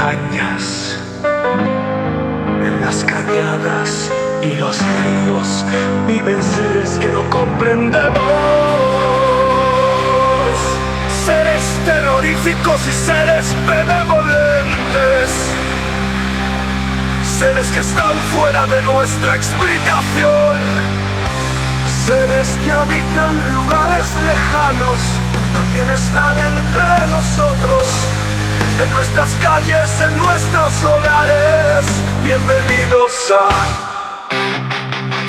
montañas, en las cañadas y los ríos viven seres que no comprendemos. Seres terroríficos y seres benevolentes. Seres que están fuera de nuestra explicación. Seres que habitan lugares lejanos, también están entre nosotros, en nuestras calles, en nuestros hogares. Bienvenidos a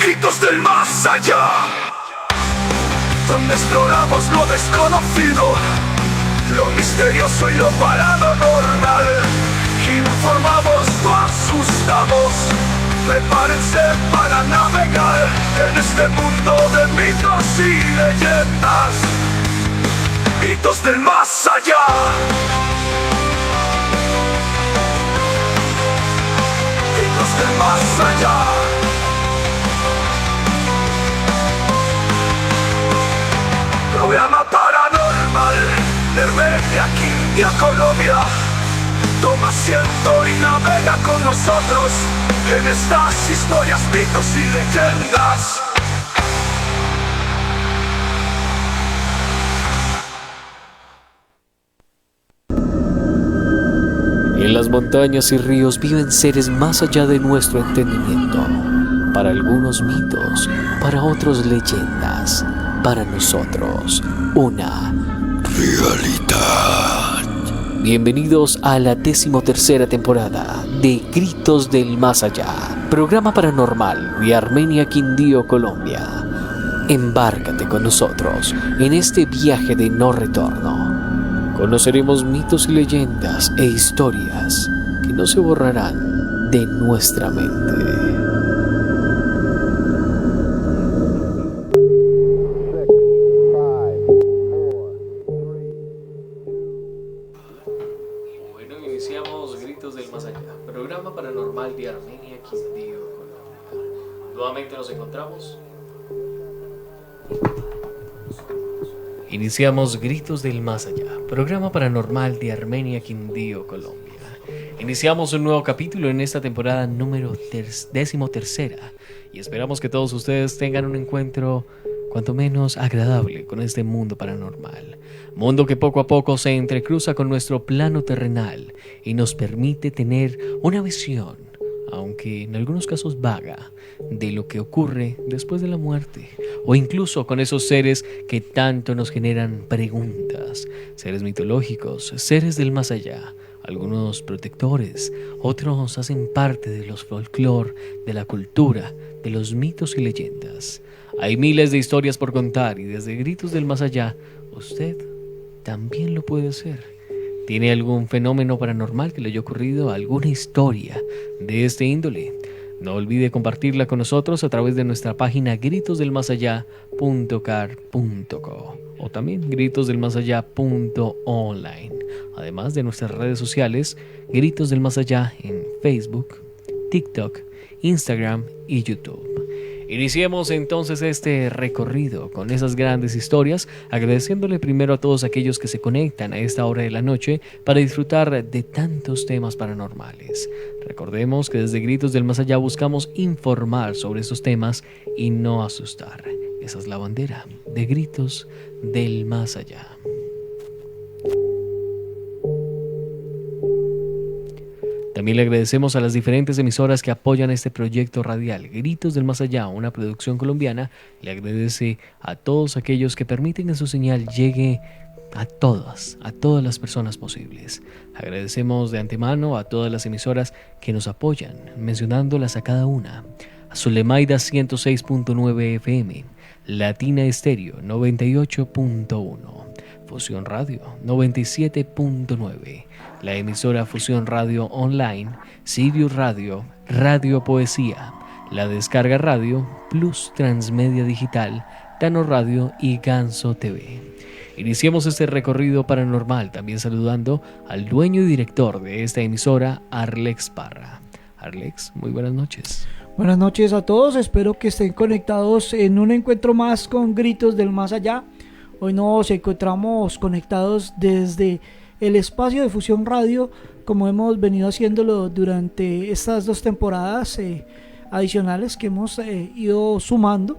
Gritos del Más Allá, donde exploramos lo desconocido, lo misterioso y lo paranormal. Informamos, no asustamos. Prepárense para navegar en este mundo de mitos y leyendas. Gritos del Más Allá. Gritos del Más Allá. Programa paranormal de Armenia, India, Colombia. Toma asiento y navega con nosotros en estas historias, mitos y leyendas. En las montañas y ríos viven seres más allá de nuestro entendimiento. Para algunos mitos, para otros leyendas, para nosotros una realidad. Bienvenidos a la 13ª temporada de Gritos del Más Allá, programa paranormal de Armenia, Quindío, Colombia. Embárcate con nosotros en este viaje de no retorno. Conoceremos mitos y leyendas e historias que no se borrarán de nuestra mente. De Armenia, Quindío, Colombia. Nuevamente nos encontramos. Iniciamos Gritos del Más Allá, programa paranormal de Armenia, Quindío, Colombia. Iniciamos un nuevo capítulo en esta temporada número 13ª y esperamos que todos ustedes tengan un encuentro cuanto menos agradable con este mundo paranormal. Mundo que poco a poco se entrecruza con nuestro plano terrenal y nos permite tener una visión, aunque en algunos casos vaga, de lo que ocurre después de la muerte, o incluso con esos seres que tanto nos generan preguntas, seres mitológicos, seres del más allá, algunos protectores, otros hacen parte de los folclore, de la cultura, de los mitos y leyendas. Hay miles de historias por contar y desde Gritos del Más Allá, usted también lo puede hacer. ¿Tiene algún fenómeno paranormal que le haya ocurrido? ¿Alguna historia de este índole? No olvide compartirla con nosotros a través de nuestra página gritosdelmasallá.car.co o también gritosdelmasallá.online. Además de nuestras redes sociales, Gritos del Más Allá en Facebook, TikTok, Instagram y YouTube. Iniciemos entonces este recorrido con esas grandes historias, agradeciéndole primero a todos aquellos que se conectan a esta hora de la noche para disfrutar de tantos temas paranormales. Recordemos que desde Gritos del Más Allá buscamos informar sobre estos temas y no asustar. Esa es la bandera de Gritos del Más Allá. También le agradecemos a las diferentes emisoras que apoyan este proyecto radial. Gritos del Más Allá, una producción colombiana, le agradece a todos aquellos que permiten que su señal llegue a todas las personas posibles. Agradecemos de antemano a todas las emisoras que nos apoyan, mencionándolas a cada una. A Zulemaida 106.9 FM, Latina Estéreo 98.1, Fusión Radio 97.9, la emisora Fusión Radio Online, Sirius Radio, Radio Poesía, La Descarga Radio, Plus Transmedia Digital, Tano Radio y Ganso TV. Iniciemos este recorrido paranormal también saludando al dueño y director de esta emisora, Arlex Parra. Arlex, muy buenas noches. Buenas noches a todos, espero que estén conectados en un encuentro más con Gritos del Más Allá. Hoy nos encontramos conectados desde el espacio de Fusión Radio, como hemos venido haciéndolo durante estas 2 temporadas adicionales que hemos ido sumando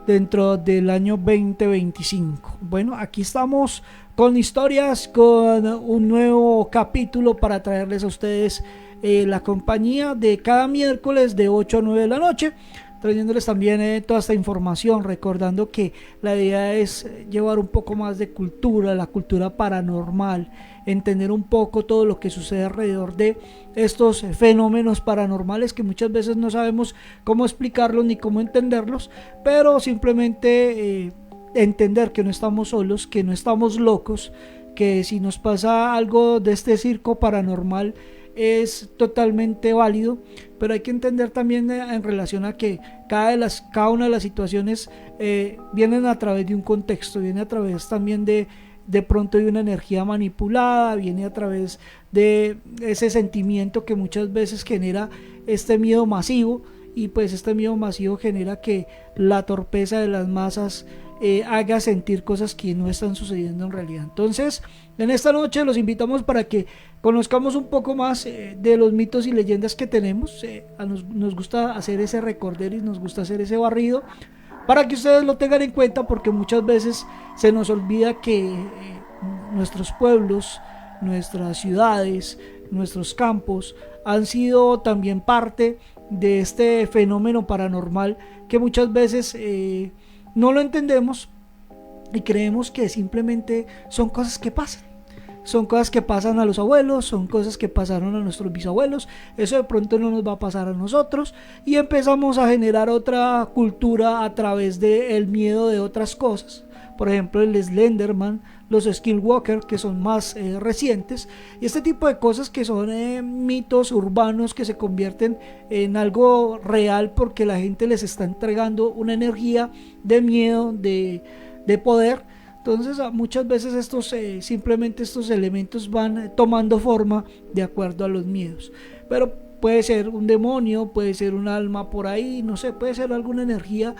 dentro del año 2025. Bueno, aquí estamos con historias, con un nuevo capítulo para traerles a ustedes la compañía de cada miércoles de 8 a 9 de la noche, trayéndoles también toda esta información, recordando que la idea es llevar un poco más de cultura, la cultura paranormal, entender un poco todo lo que sucede alrededor de estos fenómenos paranormales que muchas veces no sabemos cómo explicarlos ni cómo entenderlos, pero simplemente entender que no estamos solos, que no estamos locos, que si nos pasa algo de este circo paranormal es totalmente válido, pero hay que entender también en relación a que cada una de las situaciones vienen a través de un contexto, viene a través también de pronto de una energía manipulada, viene a través de ese sentimiento que muchas veces genera este miedo masivo, y pues este miedo masivo genera que la torpeza de las masas haga sentir cosas que no están sucediendo en realidad. Entonces, en esta noche los invitamos para que conozcamos un poco más de los mitos y leyendas que tenemos. Nos gusta hacer ese recorder y nos gusta hacer ese barrido para que ustedes lo tengan en cuenta, porque muchas veces se nos olvida que nuestros pueblos, nuestras ciudades, nuestros campos han sido también parte de este fenómeno paranormal que muchas veces no lo entendemos y creemos que simplemente son cosas que pasan. Son cosas que pasan a los abuelos, son cosas que pasaron a nuestros bisabuelos, eso de pronto no nos va a pasar a nosotros, y empezamos a generar otra cultura a través del miedo de otras cosas. Por ejemplo, el Slenderman, los Skinwalker, que son más recientes, y este tipo de cosas que son mitos urbanos que se convierten en algo real porque la gente les está entregando una energía de miedo, de poder. Entonces muchas veces simplemente estos elementos van tomando forma de acuerdo a los miedos, pero puede ser un demonio, puede ser un alma por ahí, no sé, puede ser alguna energía,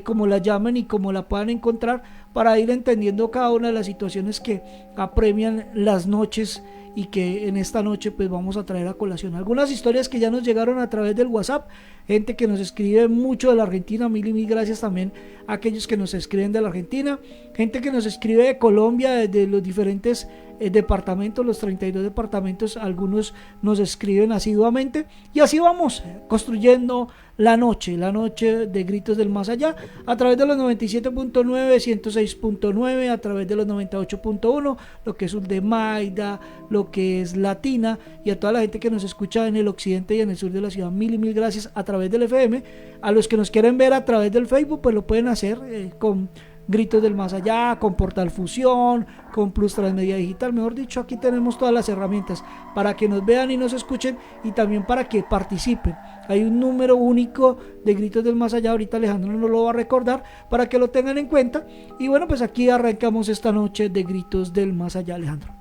como la llamen y como la puedan encontrar, para ir entendiendo cada una de las situaciones que apremian las noches, y que en esta noche pues vamos a traer a colación algunas historias que ya nos llegaron a través del WhatsApp, gente que nos escribe mucho de la Argentina, mil y mil gracias también a aquellos que nos escriben de la Argentina, gente que nos escribe de Colombia, desde los diferentes departamentos, los 32 departamentos, algunos nos escriben asiduamente, y así vamos construyendo la noche de Gritos del Más Allá, a través de los 97.9, 106.9, a través de los 98.1, lo que es Maida, lo que es Latina, y a toda la gente que nos escucha en el occidente y en el sur de la ciudad, mil y mil gracias a través del FM. A los que nos quieren ver a través del Facebook, pues lo pueden hacer con Gritos del Más Allá, con Portal Fusión, con Plus Transmedia Digital. Mejor dicho, aquí tenemos todas las herramientas para que nos vean y nos escuchen, y también para que participen. Hay un número único de Gritos del Más Allá, ahorita Alejandro nos lo va a recordar para que lo tengan en cuenta. Y bueno, pues aquí arrancamos esta noche de Gritos del Más Allá, Alejandro.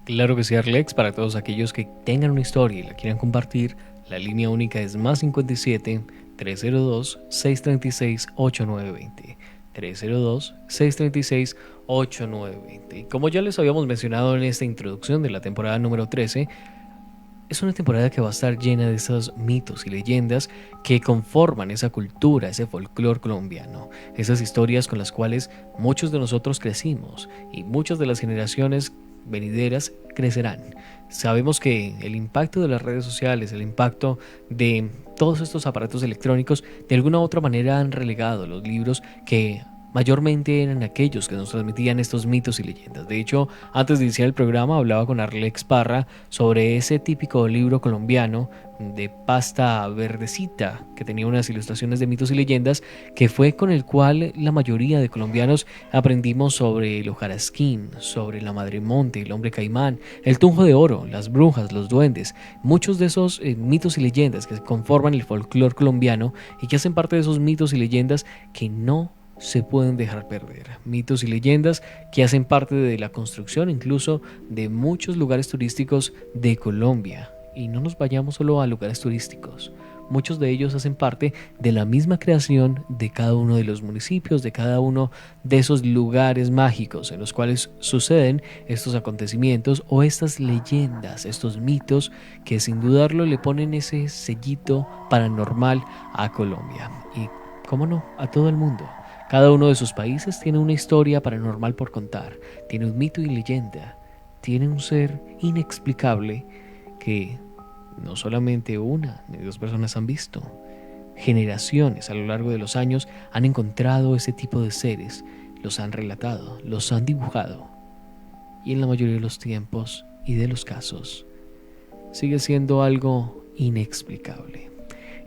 Claro que sí, Arlex. Para todos aquellos que tengan una historia y la quieran compartir, la línea única es más 57 302 636 8920. 302-636-8920. Y como ya les habíamos mencionado en esta introducción de la temporada número 13, es una temporada que va a estar llena de esos mitos y leyendas que conforman esa cultura, ese folclore colombiano, esas historias con las cuales muchos de nosotros crecimos y muchas de las generaciones venideras crecerán. Sabemos que el impacto de las redes sociales, el impacto de todos estos aparatos electrónicos, de alguna u otra manera han relegado los libros que mayormente eran aquellos que nos transmitían estos mitos y leyendas. De hecho, antes de iniciar el programa hablaba con Arlex Parra sobre ese típico libro colombiano de pasta verdecita que tenía unas ilustraciones de mitos y leyendas, que fue con el cual la mayoría de colombianos aprendimos sobre el hojarasquín, sobre la madre monte, el hombre caimán, el tunjo de oro, las brujas, los duendes, muchos de esos mitos y leyendas que conforman el folclore colombiano y que hacen parte de esos mitos y leyendas que no se pueden dejar perder. Mitos y leyendas que hacen parte de la construcción incluso de muchos lugares turísticos de Colombia. Y no nos vayamos solo a lugares turísticos, muchos de ellos hacen parte de la misma creación de cada uno de los municipios, de cada uno de esos lugares mágicos en los cuales suceden estos acontecimientos o estas leyendas, estos mitos que sin dudarlo le ponen ese sellito paranormal a Colombia y, cómo no, a todo el mundo. Cada uno de sus países tiene una historia paranormal por contar, tiene un mito y leyenda, tiene un ser inexplicable que no solamente una ni dos personas han visto. Generaciones a lo largo de los años han encontrado ese tipo de seres, los han relatado, los han dibujado. Y en la mayoría de los tiempos y de los casos, sigue siendo algo inexplicable.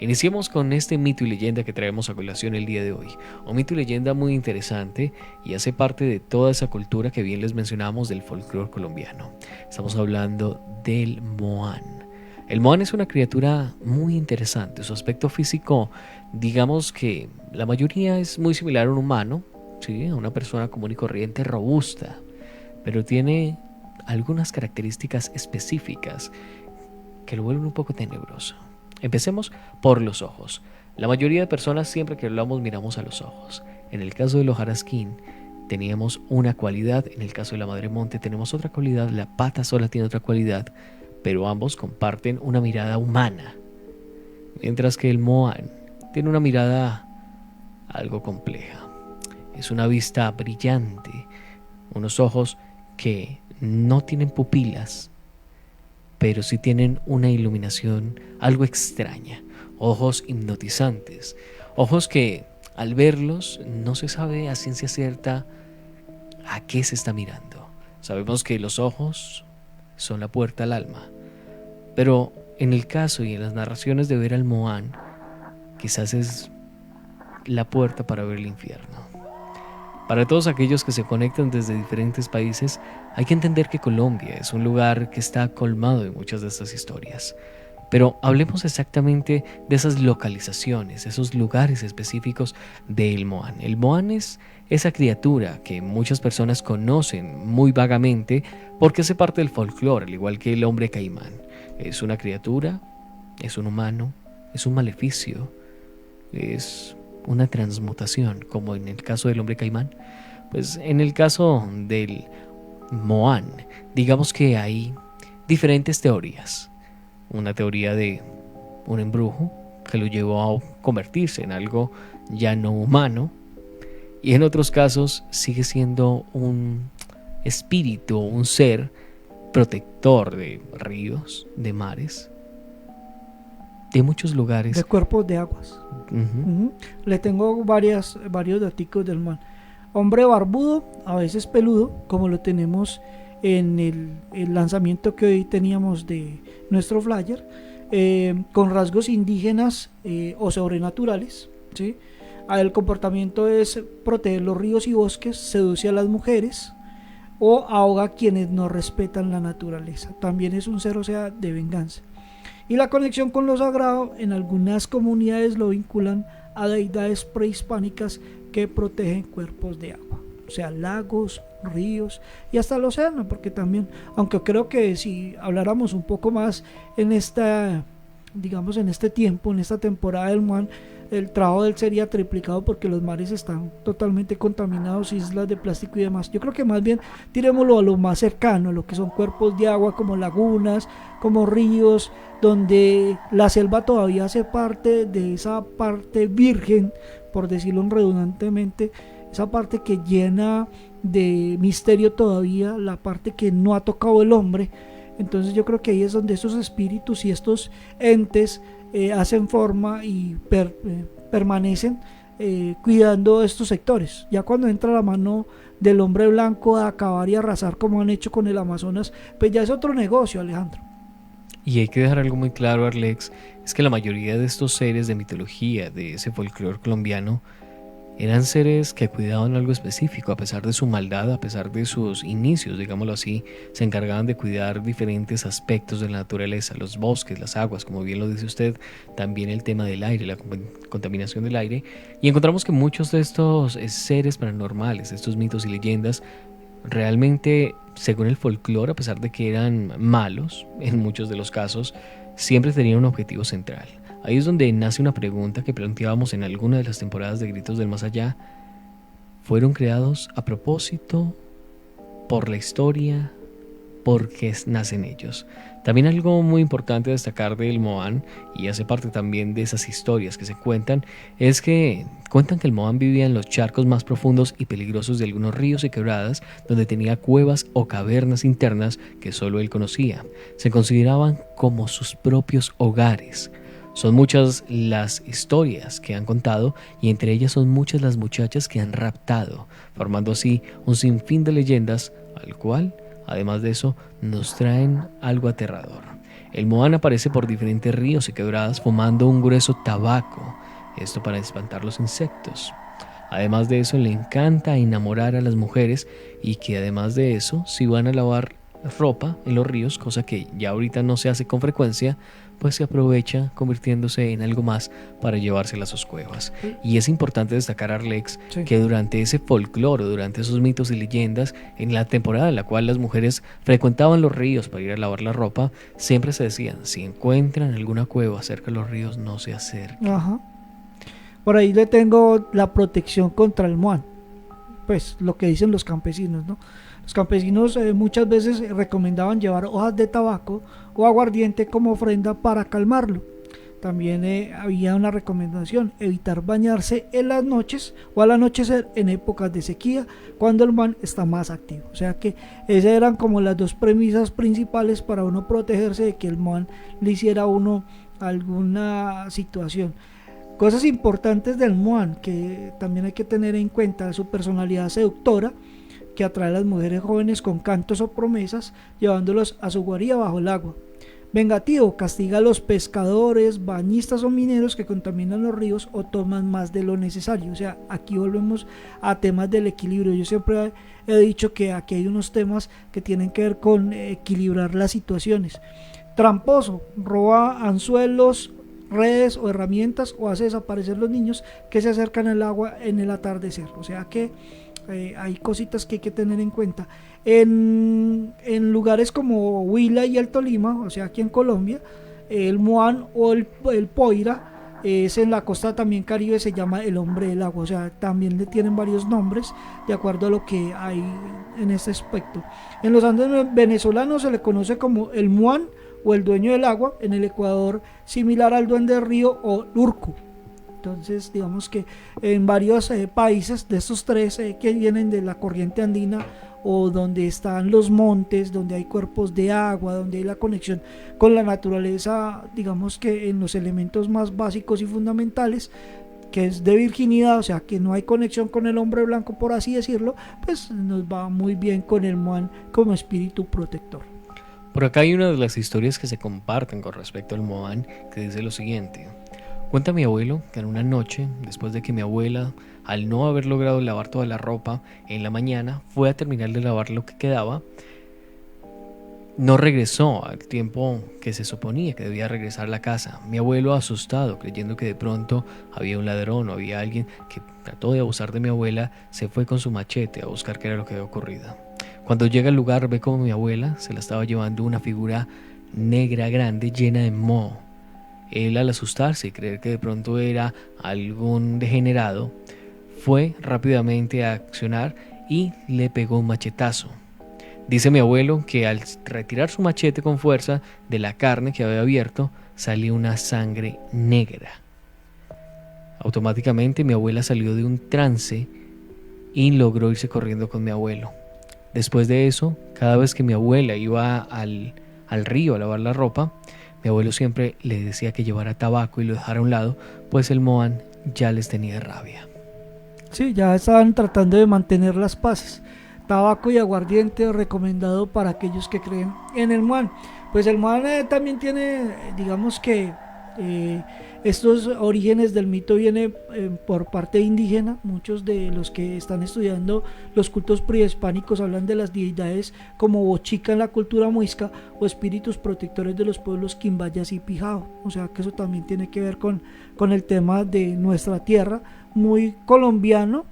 Iniciemos con este mito y leyenda que traemos a colación el día de hoy. Un mito y leyenda muy interesante y hace parte de toda esa cultura que bien les mencionamos del folclore colombiano. Estamos hablando del Moán. El Moán es una criatura muy interesante. Su aspecto físico, digamos que la mayoría es muy similar a un humano, ¿sí? A una persona común y corriente, robusta, pero tiene algunas características específicas que lo vuelven un poco tenebroso. Empecemos por los ojos. La mayoría de personas siempre que hablamos miramos a los ojos. En el caso de los Jarasquín teníamos una cualidad, en el caso de la Madre Monte tenemos otra cualidad, la Pata Sola tiene otra cualidad, pero ambos comparten una mirada humana, mientras que el Moán tiene una mirada algo compleja. Es una vista brillante, unos ojos que no tienen pupilas, pero sí tienen una iluminación algo extraña, ojos hipnotizantes, ojos que al verlos no se sabe a ciencia cierta a qué se está mirando. Sabemos que los ojos son la puerta al alma, pero en el caso y en las narraciones de ver al Moán, quizás es la puerta para ver el infierno. Para todos aquellos que se conectan desde diferentes países, hay que entender que Colombia es un lugar que está colmado de muchas de estas historias. Pero hablemos exactamente de esas localizaciones, esos lugares específicos del Moán. El Moán es esa criatura que muchas personas conocen muy vagamente porque hace parte del folclore, al igual que el hombre caimán. Es una criatura, es un humano, es un maleficio, es una transmutación, como en el caso del hombre caimán. Pues en el caso del Moán, digamos que hay diferentes teorías. Una teoría de un embrujo que lo llevó a convertirse en algo ya no humano, y en otros casos sigue siendo un espíritu, un ser protector de ríos, de mares, de muchos lugares. De cuerpos de aguas. Le tengo varios daticos del man. Hombre barbudo, a veces peludo, como lo tenemos en el lanzamiento que hoy teníamos de nuestro flyer, con rasgos indígenas o sobrenaturales, ¿sí? El comportamiento es proteger los ríos y bosques, seduce a las mujeres o ahoga a quienes no respetan la naturaleza. También es un ser, o sea, de venganza. Y la conexión con lo sagrado en algunas comunidades lo vinculan a deidades prehispánicas que protegen cuerpos de agua, o sea, lagos, ríos y hasta el océano, porque también, aunque creo que si habláramos un poco más en esta, digamos, en este tiempo, en esta temporada del Moán, el trabajo de él sería triplicado porque los mares están totalmente contaminados, islas de plástico y demás. Yo creo que más bien tirémoslo a lo más cercano, a lo que son cuerpos de agua como lagunas, como ríos, donde la selva todavía hace parte de esa parte virgen, por decirlo redundantemente, esa parte que llena de misterio todavía, la parte que no ha tocado el hombre. Entonces yo creo que ahí es donde esos espíritus y estos entes hacen forma y permanecen cuidando estos sectores. Ya cuando entra la mano del hombre blanco a acabar y arrasar como han hecho con el Amazonas, pues ya es otro negocio, Alejandro. Y hay que dejar algo muy claro, Arlex, es que la mayoría de estos seres de mitología, de ese folclore colombiano, eran seres que cuidaban algo específico, a pesar de su maldad, a pesar de sus inicios, digámoslo así, se encargaban de cuidar diferentes aspectos de la naturaleza, los bosques, las aguas, como bien lo dice usted, también el tema del aire, la contaminación del aire, y encontramos que muchos de estos seres paranormales, estos mitos y leyendas, realmente, según el folclore, a pesar de que eran malos, en muchos de los casos, siempre tenían un objetivo central. Ahí es donde nace una pregunta que planteábamos en alguna de las temporadas de Gritos del Más Allá. ¿Fueron creados a propósito, por la historia, porque nacen ellos? También algo muy importante a destacar del Moán, y hace parte también de esas historias que se cuentan, es que cuentan que el Moán vivía en los charcos más profundos y peligrosos de algunos ríos y quebradas, donde tenía cuevas o cavernas internas que solo él conocía. Se consideraban como sus propios hogares. Son muchas las historias que han contado, y entre ellas son muchas las muchachas que han raptado, formando así un sinfín de leyendas, al cual, además de eso, nos traen algo aterrador. El Moán aparece por diferentes ríos y quebradas fumando un grueso tabaco, esto para espantar los insectos. Además de eso, le encanta enamorar a las mujeres, y que además de eso, si van a lavar ropa en los ríos, cosa que ya ahorita no se hace con frecuencia, pues se aprovecha convirtiéndose en algo más para llevársela a sus cuevas. Y es importante destacar, Arlex, que durante ese folclore, durante esos mitos y leyendas, en la temporada en la cual las mujeres frecuentaban los ríos para ir a lavar la ropa, siempre se decían: si encuentran alguna cueva cerca de los ríos, no se acerquen. Ajá. Por ahí le tengo la protección contra el Moán, pues lo que dicen los campesinos, ¿no? Los campesinos muchas veces recomendaban llevar hojas de tabaco o aguardiente como ofrenda para calmarlo. También había una recomendación: evitar bañarse en las noches o al anochecer en épocas de sequía, cuando el Moán está más activo. O sea que esas eran como las dos premisas principales para uno protegerse de que el Moán le hiciera a uno alguna situación. Cosas importantes del Moán que también hay que tener en cuenta: su personalidad seductora, que atrae a las mujeres jóvenes con cantos o promesas, llevándolos a su guarida bajo el agua. Vengativo, castiga a los pescadores, bañistas o mineros que contaminan los ríos o toman más de lo necesario. O sea, aquí volvemos a temas del equilibrio. Yo siempre he dicho que aquí hay unos temas que tienen que ver con equilibrar las situaciones. Tramposo, roba anzuelos, redes o herramientas, o hace desaparecer los niños que se acercan al agua en el atardecer. O sea que hay cositas que hay que tener en cuenta. En lugares como Huila y el Tolima, o sea aquí en Colombia, el Moán o el Poira es en la costa también caribe, se llama el hombre del agua. O sea, también le tienen varios nombres de acuerdo a lo que hay en este aspecto. En los Andes venezolanos se le conoce como el Muán o el dueño del agua. En el Ecuador, similar al duende del río o Lurco. Entonces, digamos que en varios países de estos tres que vienen de la corriente andina, o donde están los montes, donde hay cuerpos de agua, donde hay la conexión con la naturaleza, digamos que en los elementos más básicos y fundamentales, que es de virginidad, o sea que no hay conexión con el hombre blanco, por así decirlo, pues nos va muy bien con el Moán como espíritu protector. Por acá hay una de las historias que se comparten con respecto al Moán, que dice lo siguiente. Cuenta mi abuelo que en una noche, después de que mi abuela, al no haber logrado lavar toda la ropa en la mañana, fue a terminar de lavar lo que quedaba, no regresó al tiempo que se suponía que debía regresar a la casa. Mi abuelo, asustado, creyendo que de pronto había un ladrón o había alguien que trató de abusar de mi abuela, se fue con su machete a buscar qué era lo que había ocurrido. Cuando llega al lugar, ve como mi abuela se la estaba llevando una figura negra grande llena de moho. Él, al asustarse y creer que de pronto era algún degenerado, fue rápidamente a accionar y le pegó un machetazo. Dice mi abuelo que al retirar su machete con fuerza de la carne que había abierto, salió una sangre negra. Automáticamente mi abuela salió de un trance y logró irse corriendo con mi abuelo. Después de eso, cada vez que mi abuela iba al río a lavar la ropa, mi abuelo siempre le decía que llevara tabaco y lo dejara a un lado, pues el Moán ya les tenía rabia. Sí, ya estaban tratando de mantener las paces. Tabaco y aguardiente recomendado para aquellos que creen en el Moán. Pues el Moán también tiene, digamos que estos orígenes del mito viene por parte indígena. Muchos de los que están estudiando los cultos prehispánicos hablan de las deidades como Bochica en la cultura muisca o espíritus protectores de los pueblos Quimbayas y Pijao. O sea que eso también tiene que ver con el tema de nuestra tierra, muy colombiano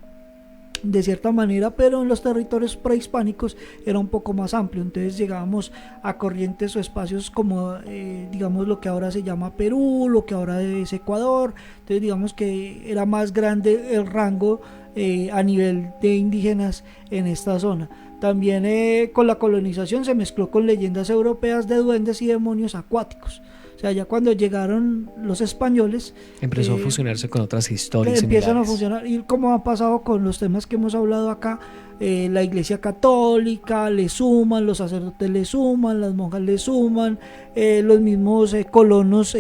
de cierta manera, pero en los territorios prehispánicos era un poco más amplio. Entonces llegábamos a corrientes o espacios como digamos lo que ahora se llama Perú, lo que ahora es Ecuador. Entonces digamos que era más grande el rango a nivel de indígenas en esta zona. También con la colonización se mezcló con leyendas europeas de duendes y demonios acuáticos. O sea, ya cuando llegaron los españoles empezó a fusionarse con otras historias empiezan similares. a funcionar, y como ha pasado con los temas que hemos hablado acá, la iglesia católica le suman, los sacerdotes le suman, las monjas le suman, los mismos colonos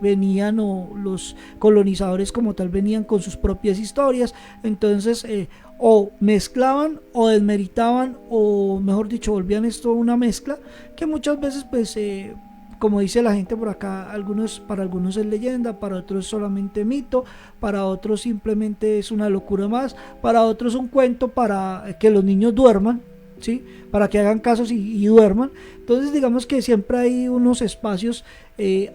venían, o los colonizadores como tal venían con sus propias historias. Entonces o mezclaban o desmeritaban, o mejor dicho volvían esto una mezcla que muchas veces pues como dice la gente por acá, para algunos es leyenda, para otros solamente mito, para otros simplemente es una locura más, para otros un cuento para que los niños duerman, ¿sí? Para que hagan casos y duerman. Entonces digamos que siempre hay unos espacios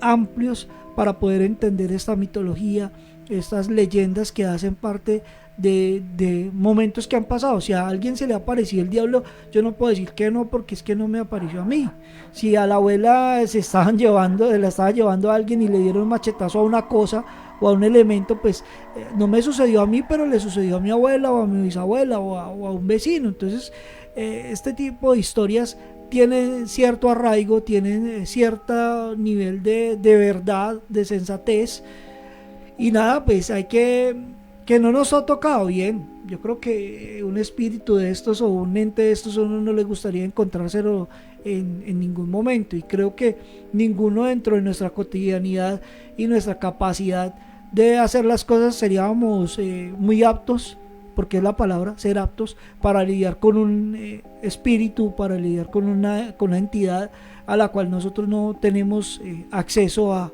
amplios para poder entender esta mitología, estas leyendas que hacen parte de momentos que han pasado. Si a alguien se le apareció el diablo, yo no puedo decir que no, porque es que no me apareció a mí. Si a la abuela la estaba llevando a alguien y le dieron un machetazo a una cosa o a un elemento, pues no me sucedió a mí, pero le sucedió a mi abuela o a mi bisabuela o a un vecino. Entonces este tipo de historias tienen cierto arraigo, tienen cierto nivel de verdad, de sensatez, y nada, pues hay que no nos ha tocado bien. Yo creo que un espíritu de estos o un ente de estos a uno no le gustaría encontrárselo en ningún momento, y creo que ninguno dentro de nuestra cotidianidad y nuestra capacidad de hacer las cosas seríamos muy aptos, porque es la palabra, ser aptos para lidiar con un espíritu, para lidiar con una entidad a la cual nosotros no tenemos acceso a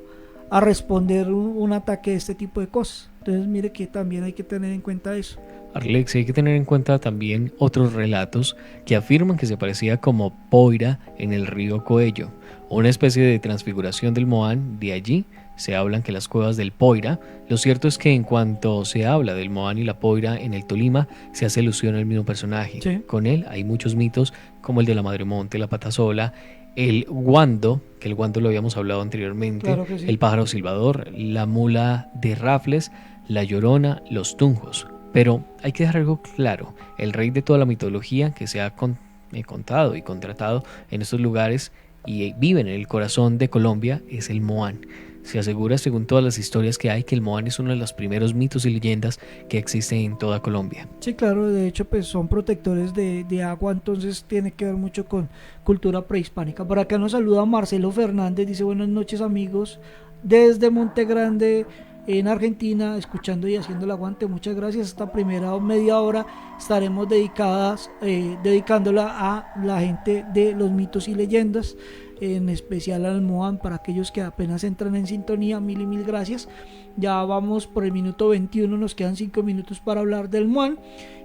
responder un ataque de este tipo de cosas. Entonces mire que también hay que tener en cuenta eso. Arlex, hay que tener en cuenta también otros relatos que afirman que se parecía como Poira en el río Coello, una especie de transfiguración del Moán. De allí se hablan que las cuevas del Poira. Lo cierto es que en cuanto se habla del Moán y la Poira en el Tolima, se hace alusión al mismo personaje. Sí. Con él hay muchos mitos, como el de la Madremonte, la Patasola, el guando, que el guando lo habíamos hablado anteriormente, Claro que sí. el pájaro silbador, la mula de Rafles, la Llorona, los Tunjos. Pero hay que dejar algo claro: el rey de toda la mitología que se ha contado y contratado en estos lugares y vive en el corazón de Colombia es el Moán. Se asegura, según todas las historias que hay, que el Moán es uno de los primeros mitos y leyendas que existen en toda Colombia. Sí, claro, de hecho pues son protectores de agua, entonces tiene que ver mucho con cultura prehispánica. Por acá nos saluda Marcelo Fernández, dice: buenas noches amigos, desde Monte Grande en Argentina, escuchando y haciendo el aguante. Muchas gracias. Esta primera media hora estaremos dedicándola a la gente de los mitos y leyendas, en especial al Moán, para aquellos que apenas entran en sintonía. Mil y mil gracias. Ya vamos por el minuto 21, nos quedan 5 minutos para hablar del Moán.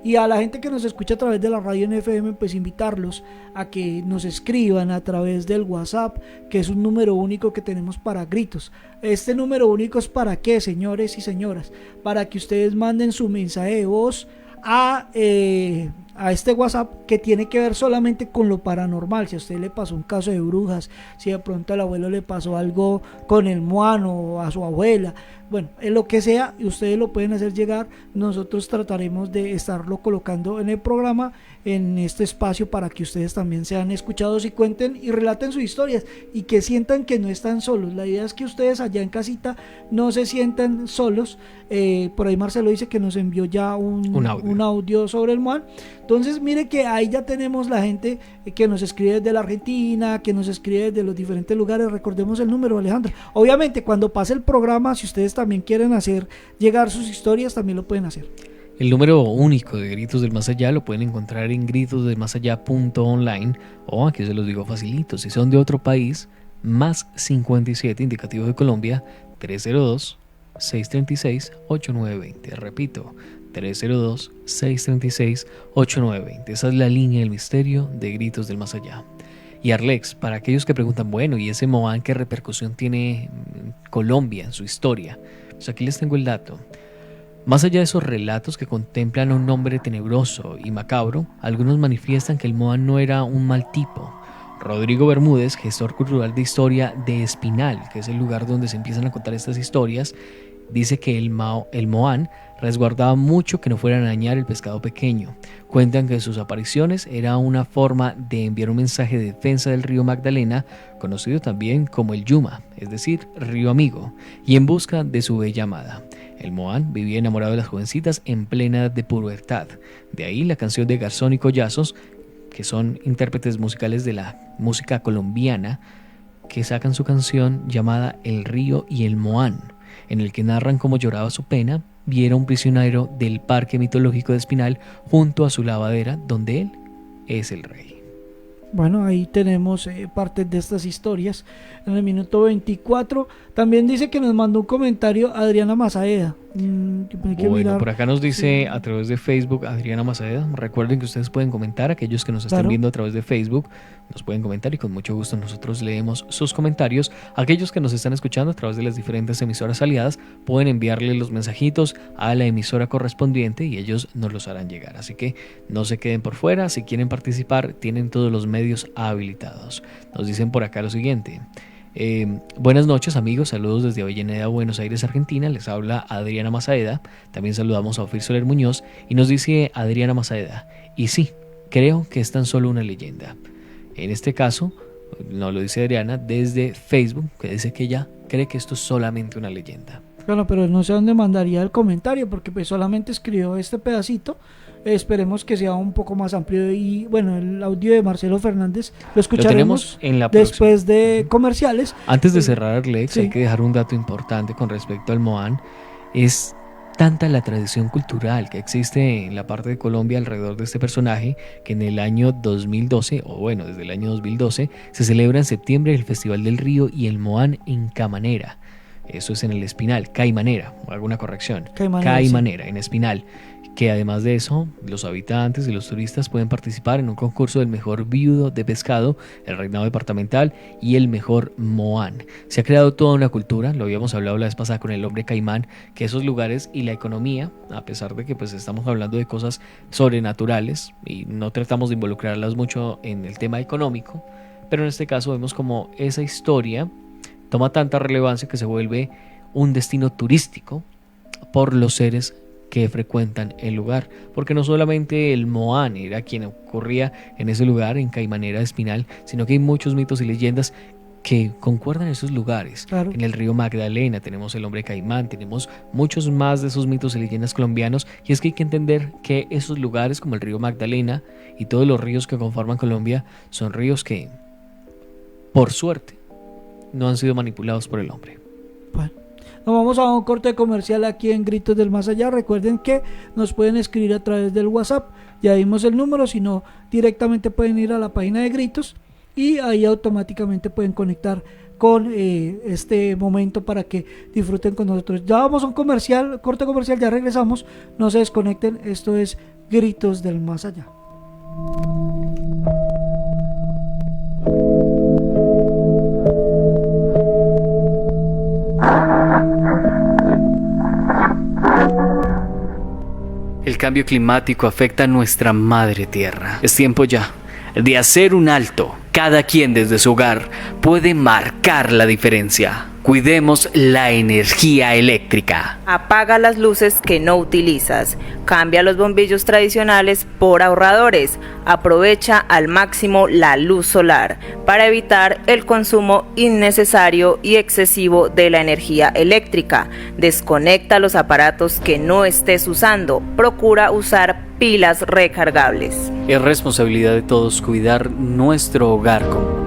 Y a la gente que nos escucha a través de la radio en FM, pues invitarlos a que nos escriban a través del WhatsApp, que es un número único que tenemos para gritos. Este número único es para qué, señores y señoras, para que ustedes manden su mensaje de voz a este WhatsApp, que tiene que ver solamente con lo paranormal. Si a usted le pasó un caso de brujas, si de pronto al abuelo le pasó algo con el Moán o a su abuela, bueno, en lo que sea, ustedes lo pueden hacer llegar. Nosotros trataremos de estarlo colocando en el programa, en este espacio, para que ustedes también sean escuchados y cuenten y relaten sus historias, y que sientan que no están solos. La idea es que ustedes allá en casita no se sientan solos. Por ahí Marcelo dice que nos envió ya un audio sobre el Moán. Entonces mire que ahí ya tenemos la gente que nos escribe desde la Argentina, que nos escribe desde los diferentes lugares. Recordemos el número, Alejandro. Obviamente cuando pase el programa, si ustedes también quieren hacer llegar sus historias, también lo pueden hacer. El número único de Gritos del Más Allá lo pueden encontrar en gritosdelmasallá.online, o aquí se los digo facilito, si son de otro país, más 57, indicativo de Colombia, 302-636-8920. Repito, 302-636-8920. Esa es la línea del misterio de Gritos del Más Allá. Y Arlex, para aquellos que preguntan, bueno, ¿y ese Moán qué repercusión tiene en Colombia, en su historia? Pues aquí les tengo el dato. Más allá de esos relatos que contemplan a un hombre tenebroso y macabro, algunos manifiestan que el Moan no era un mal tipo. Rodrigo Bermúdez, gestor cultural de historia de Espinal, que es el lugar donde se empiezan a contar estas historias, dice que el Moan resguardaba mucho que no fueran a dañar el pescado pequeño. Cuentan que sus apariciones era una forma de enviar un mensaje de defensa del río Magdalena, conocido también como el Yuma, es decir, río amigo, y en busca de su bella amada. El Moan vivía enamorado de las jovencitas en plena edad de pubertad. De ahí la canción de Garzón y Collazos, que son intérpretes musicales de la música colombiana, que sacan su canción llamada El río y el Moan, en el que narran cómo lloraba su pena, viera un prisionero del parque mitológico de Espinal junto a su lavadera, donde él es el rey. Bueno, ahí tenemos partes de estas historias. En el minuto 24 también dice que nos mandó un comentario Adriana Mazaeda. Bueno, por acá nos dice Sí. a través de Facebook Adriana Mazaeda. Recuerden que ustedes pueden comentar, aquellos que nos estén Claro. viendo a través de Facebook nos pueden comentar y con mucho gusto nosotros leemos sus comentarios. Aquellos que nos están escuchando a través de las diferentes emisoras aliadas pueden enviarle los mensajitos a la emisora correspondiente y ellos nos los harán llegar. Así que no se queden por fuera, si quieren participar tienen todos los medios habilitados. Nos dicen por acá lo siguiente. Buenas noches amigos, saludos desde Avellaneda, Buenos Aires, Argentina. Les habla Adriana Mazaeda. También saludamos a Ofir Soler Muñoz y nos dice Adriana Mazaeda: y sí, creo que es tan solo una leyenda. En este caso, no lo dice Adriana desde Facebook, que dice que ella cree que esto es solamente una leyenda. Bueno, pero no sé dónde mandaría el comentario porque pues solamente escribió este pedacito. Esperemos que sea un poco más amplio y bueno, el audio de Marcelo Fernández lo escucharemos tenemos en la después de comerciales. Antes de cerrar, Lex, Sí. hay que dejar un dato importante con respecto al Moan. Es tanta la tradición cultural que existe en la parte de Colombia alrededor de este personaje que en el año 2012, o bueno, desde el año 2012, se celebra en septiembre el Festival del Río y el Moan en Camanera. Eso es en el Espinal, Caimanera, o alguna corrección. Caimanera, sí. En Espinal. Que además de eso, los habitantes y los turistas pueden participar en un concurso del mejor viudo de pescado, el reinado departamental y el mejor Moan. Se ha creado toda una cultura, lo habíamos hablado la vez pasada con el hombre caimán, que esos lugares y la economía, a pesar de que pues estamos hablando de cosas sobrenaturales y no tratamos de involucrarlas mucho en el tema económico, pero en este caso vemos como esa historia toma tanta relevancia que se vuelve un destino turístico por los seres que frecuentan el lugar, porque no solamente el Moan era quien ocurría en ese lugar, en Caimanera de Espinal, sino que hay muchos mitos y leyendas que concuerdan en esos lugares. Claro. En el río Magdalena tenemos el hombre caimán, tenemos muchos más de esos mitos y leyendas colombianos, y es que hay que entender que esos lugares como el río Magdalena y todos los ríos que conforman Colombia son ríos que, por suerte, no han sido manipulados por el hombre. Bueno, nos vamos a un corte comercial aquí en Gritos del Más Allá. Recuerden que nos pueden escribir a través del WhatsApp, ya dimos el número, si no directamente pueden ir a la página de Gritos y ahí automáticamente pueden conectar con este momento para que disfruten con nosotros. Ya vamos a un comercial, corte comercial, ya regresamos, no se desconecten, esto es Gritos del Más Allá. El cambio climático afecta a nuestra madre tierra. Es tiempo ya de hacer un alto. Cada quien desde su hogar puede marcar la diferencia. Cuidemos la energía eléctrica. Apaga las luces que no utilizas. Cambia los bombillos tradicionales por ahorradores. Aprovecha al máximo la luz solar para evitar el consumo innecesario y excesivo de la energía eléctrica. Desconecta los aparatos que no estés usando. Procura usar pilas recargables. Es responsabilidad de todos cuidar nuestro hogar común.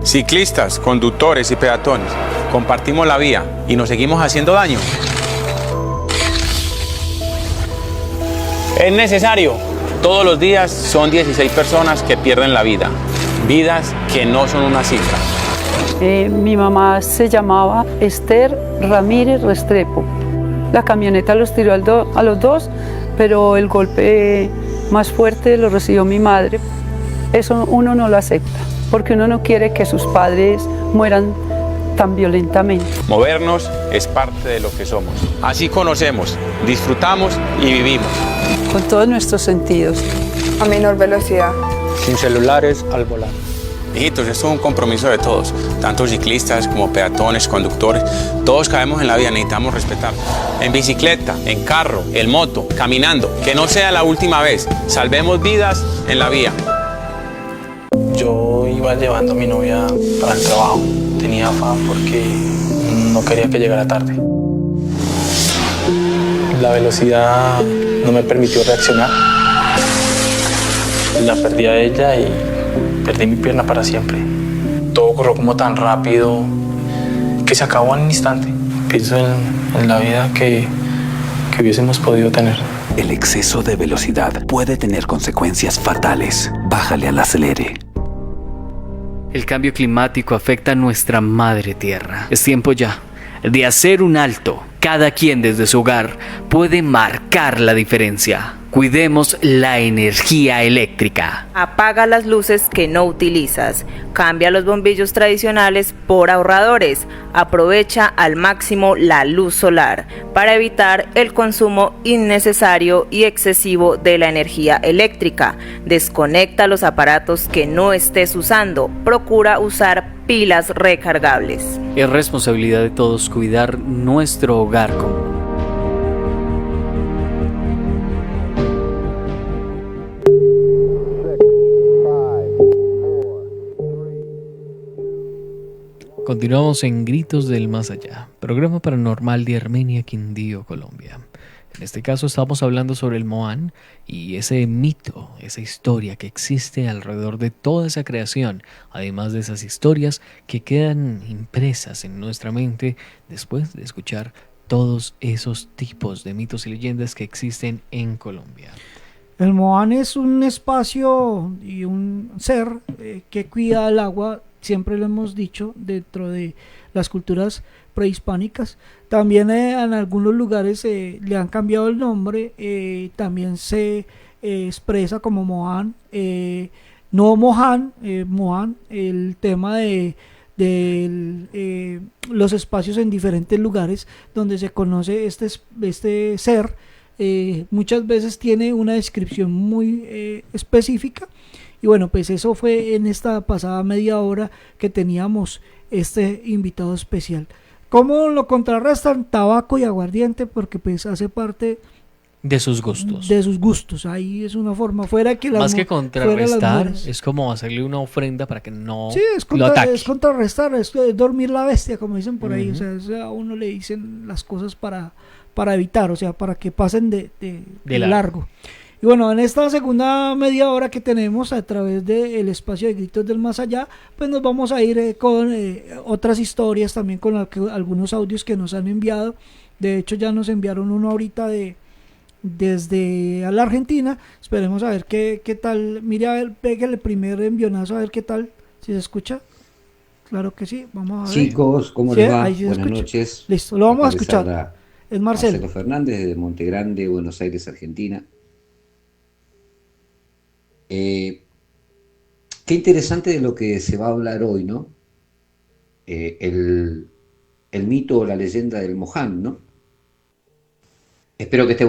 Ciclistas, conductores y peatones, compartimos la vía y nos seguimos haciendo daño. Es necesario. Todos los días son 16 personas que pierden la vida. Vidas que no son una cifra. Mi mamá se llamaba Esther Ramírez Restrepo. La camioneta los tiró a los dos, pero el golpe más fuerte lo recibió mi madre. Eso uno no lo acepta, porque uno no quiere que sus padres mueran tan violentamente. Movernos es parte de lo que somos. Así conocemos, disfrutamos y vivimos. Con todos nuestros sentidos. A menor velocidad. Sin celulares al volar. Hijitos, esto es un compromiso de todos, tanto ciclistas como peatones, conductores. Todos caemos en la vida, necesitamos respetar. En bicicleta, en carro, en moto, caminando. Que no sea la última vez. Salvemos vidas en la vía. Yo iba llevando a mi novia para el trabajo. Tenía afán porque no quería que llegara tarde. La velocidad no me permitió reaccionar. La perdí a ella y perdí mi pierna para siempre. Todo ocurrió como tan rápido que se acabó en un instante. Pienso en la vida que hubiésemos podido tener. El exceso de velocidad puede tener consecuencias fatales. Bájale al acelere. El cambio climático afecta a nuestra madre tierra. Es tiempo ya de hacer un alto. Cada quien desde su hogar puede marcar la diferencia. Cuidemos la energía eléctrica. Apaga las luces que no utilizas. Cambia los bombillos tradicionales por ahorradores. Aprovecha al máximo la luz solar para evitar el consumo innecesario y excesivo de la energía eléctrica. Desconecta los aparatos que no estés usando. Procura usar pilas recargables. Es responsabilidad de todos cuidar nuestro hogar común. Continuamos en Gritos del Más Allá, programa paranormal de Armenia, Quindío, Colombia. En este caso estamos hablando sobre el Moán y ese mito, esa historia que existe alrededor de toda esa creación, además de esas historias que quedan impresas en nuestra mente después de escuchar todos esos tipos de mitos y leyendas que existen en Colombia. El Moán es un espacio y un ser que cuida el agua, siempre lo hemos dicho, dentro de las culturas prehispánicas. También en algunos lugares le han cambiado el nombre, también se expresa como Moán, no Moján, Moán, el tema de los espacios en diferentes lugares donde se conoce este ser. Muchas veces tiene una descripción muy específica. Y bueno, pues eso fue en esta pasada media hora que teníamos este invitado especial. ¿Cómo lo contrarrestan? Tabaco y aguardiente, porque pues hace parte de sus gustos. De sus gustos, ahí es una forma. Fuera que más que contrarrestar, fuera es como hacerle una ofrenda para que no sí, lo ataque. Es contrarrestar, es dormir la bestia, como dicen por ahí. O sea, a uno le dicen las cosas para evitar, o sea, para que pasen de largo. Y bueno, en esta segunda media hora que tenemos a través del espacio de Gritos del Más Allá, pues nos vamos a ir con otras historias, también con algunos audios que nos han enviado. De hecho, ya nos enviaron uno ahorita desde a la Argentina. Esperemos a ver qué tal. Mire, a ver, pégale el primer envionazo, a ver qué tal, si se escucha. Claro que sí, vamos a ver. Chicos, ¿cómo ¿Sí? les va? Buenas noches. Listo, lo vamos a escuchar. Es Marcelo Fernández, de Monte Grande, Buenos Aires, Argentina. Qué interesante de lo que se va a hablar hoy, ¿no? El mito o la leyenda del Moján, ¿no? Espero que esté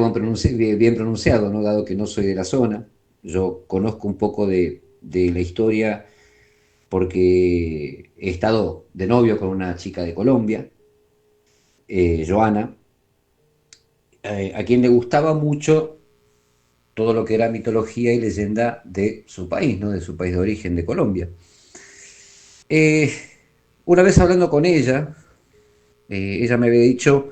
bien pronunciado, ¿no? Dado que no soy de la zona. Yo conozco un poco de la historia porque he estado de novio con una chica de Colombia, Joana, a quien le gustaba mucho todo lo que era mitología y leyenda de su país, ¿no? De su país de origen, de Colombia. Una vez hablando con ella, ella me había dicho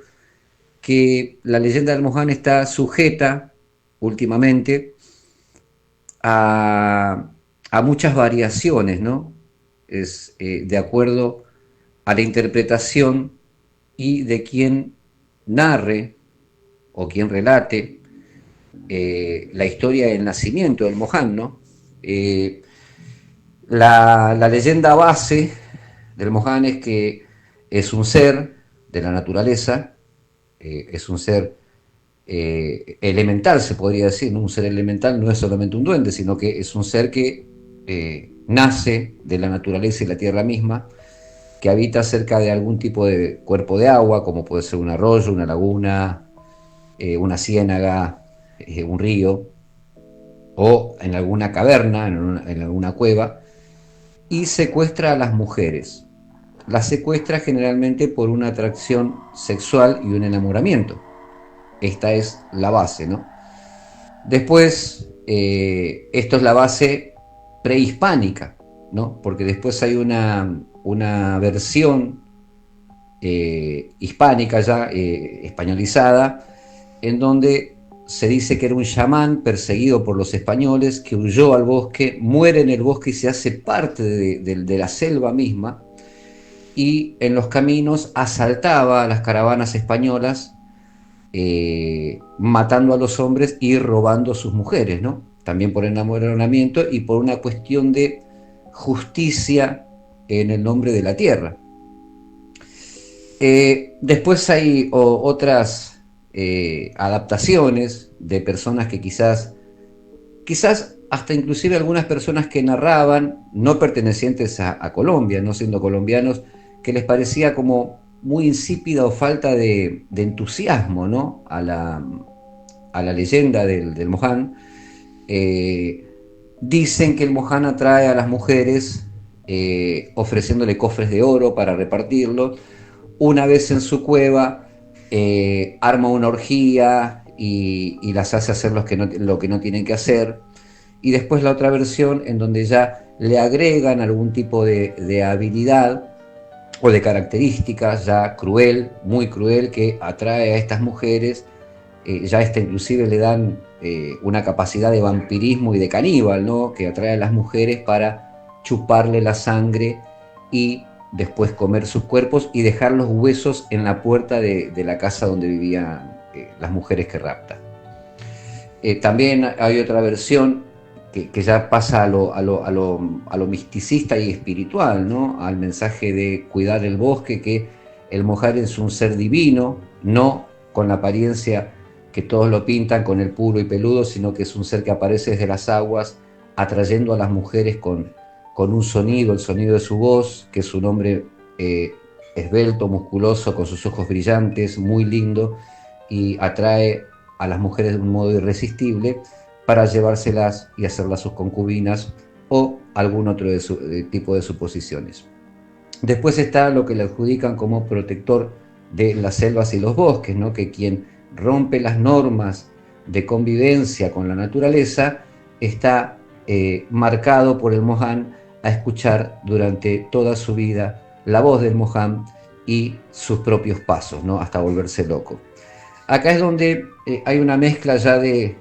que la leyenda del Moján está sujeta últimamente a muchas variaciones, ¿no? Es de acuerdo a la interpretación y de quien narre o quien relate la historia del nacimiento del Moján, ¿no? La leyenda base del Moján es que es un ser de la naturaleza, es un ser elemental, se podría decir, ¿no? Un ser elemental no es solamente un duende, sino que es un ser que nace de la naturaleza y la tierra misma, que habita cerca de algún tipo de cuerpo de agua, como puede ser un arroyo, una laguna, una ciénaga, un río, o en alguna caverna, en alguna cueva, y secuestra a las mujeres. Las secuestra generalmente por una atracción sexual y un enamoramiento. Esta es la base, ¿no? Después, esto es la base prehispánica, ¿no? Porque después hay una versión hispánica ya, españolizada, en donde se dice que era un chamán perseguido por los españoles, que huyó al bosque, muere en el bosque y se hace parte de la selva misma, y en los caminos asaltaba a las caravanas españolas, matando a los hombres y robando a sus mujeres, ¿no? También por enamoramiento y por una cuestión de justicia en el nombre de la tierra. Después hay otras adaptaciones de personas que quizás hasta inclusive algunas personas que narraban, no pertenecientes a Colombia, no siendo colombianos, que les parecía como muy insípida o falta de entusiasmo, ¿no? a la leyenda del Moján. Dicen que el Moján atrae a las mujeres ofreciéndole cofres de oro para repartirlo. Una vez en su cueva arma una orgía y las hace hacer lo que no tienen que hacer. Y después la otra versión en donde ya le agregan algún tipo de habilidad o de características ya cruel, muy cruel, que atrae a estas mujeres. Ya inclusive le dan una capacidad de vampirismo y de caníbal, ¿no? Que atrae a las mujeres para chuparle la sangre y después comer sus cuerpos y dejar los huesos en la puerta de la casa donde vivían las mujeres que rapta. También hay otra versión que ya pasa a lo misticista y espiritual, ¿no? Al mensaje de cuidar el bosque, que el Moján es un ser divino, no con la apariencia que todos lo pintan con el puro y peludo, sino que es un ser que aparece desde las aguas, atrayendo a las mujeres con un sonido, el sonido de su voz, que es un hombre esbelto, musculoso, con sus ojos brillantes, muy lindo, y atrae a las mujeres de un modo irresistible para llevárselas y hacerlas sus concubinas o algún otro tipo de suposiciones. Después está lo que le adjudican como protector de las selvas y los bosques, ¿no? Que quien rompe las normas de convivencia con la naturaleza está marcado por el Moján a escuchar durante toda su vida la voz del Moján y sus propios pasos, ¿no? Hasta volverse loco. Acá es donde hay una mezcla ya de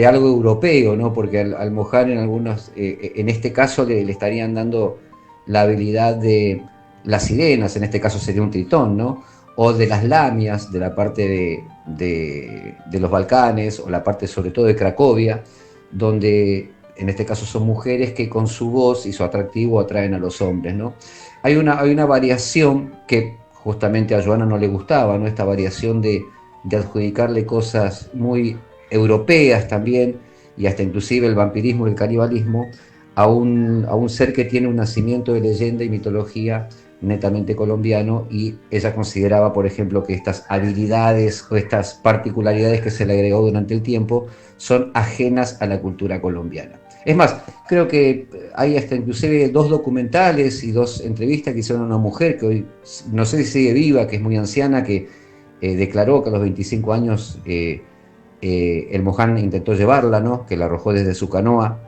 algo europeo, ¿no? Porque al Moján en este caso le estarían dando la habilidad de las sirenas, en este caso sería un tritón, ¿no? O de las lamias de la parte de los Balcanes, o la parte sobre todo de Cracovia, donde en este caso son mujeres que con su voz y su atractivo atraen a los hombres, ¿no? Hay una variación que justamente a Joana no le gustaba, ¿no? Esta variación de adjudicarle cosas muy europeas también, y hasta inclusive el vampirismo y el canibalismo, a un ser que tiene un nacimiento de leyenda y mitología netamente colombiano, y ella consideraba, por ejemplo, que estas habilidades o estas particularidades que se le agregó durante el tiempo son ajenas a la cultura colombiana. Es más, creo que hay hasta inclusive 2 documentales y 2 entrevistas que hicieron a una mujer que hoy, no sé si sigue viva, que es muy anciana, que declaró que a los 25 años el Moján intentó llevarla, ¿no? Que la arrojó desde su canoa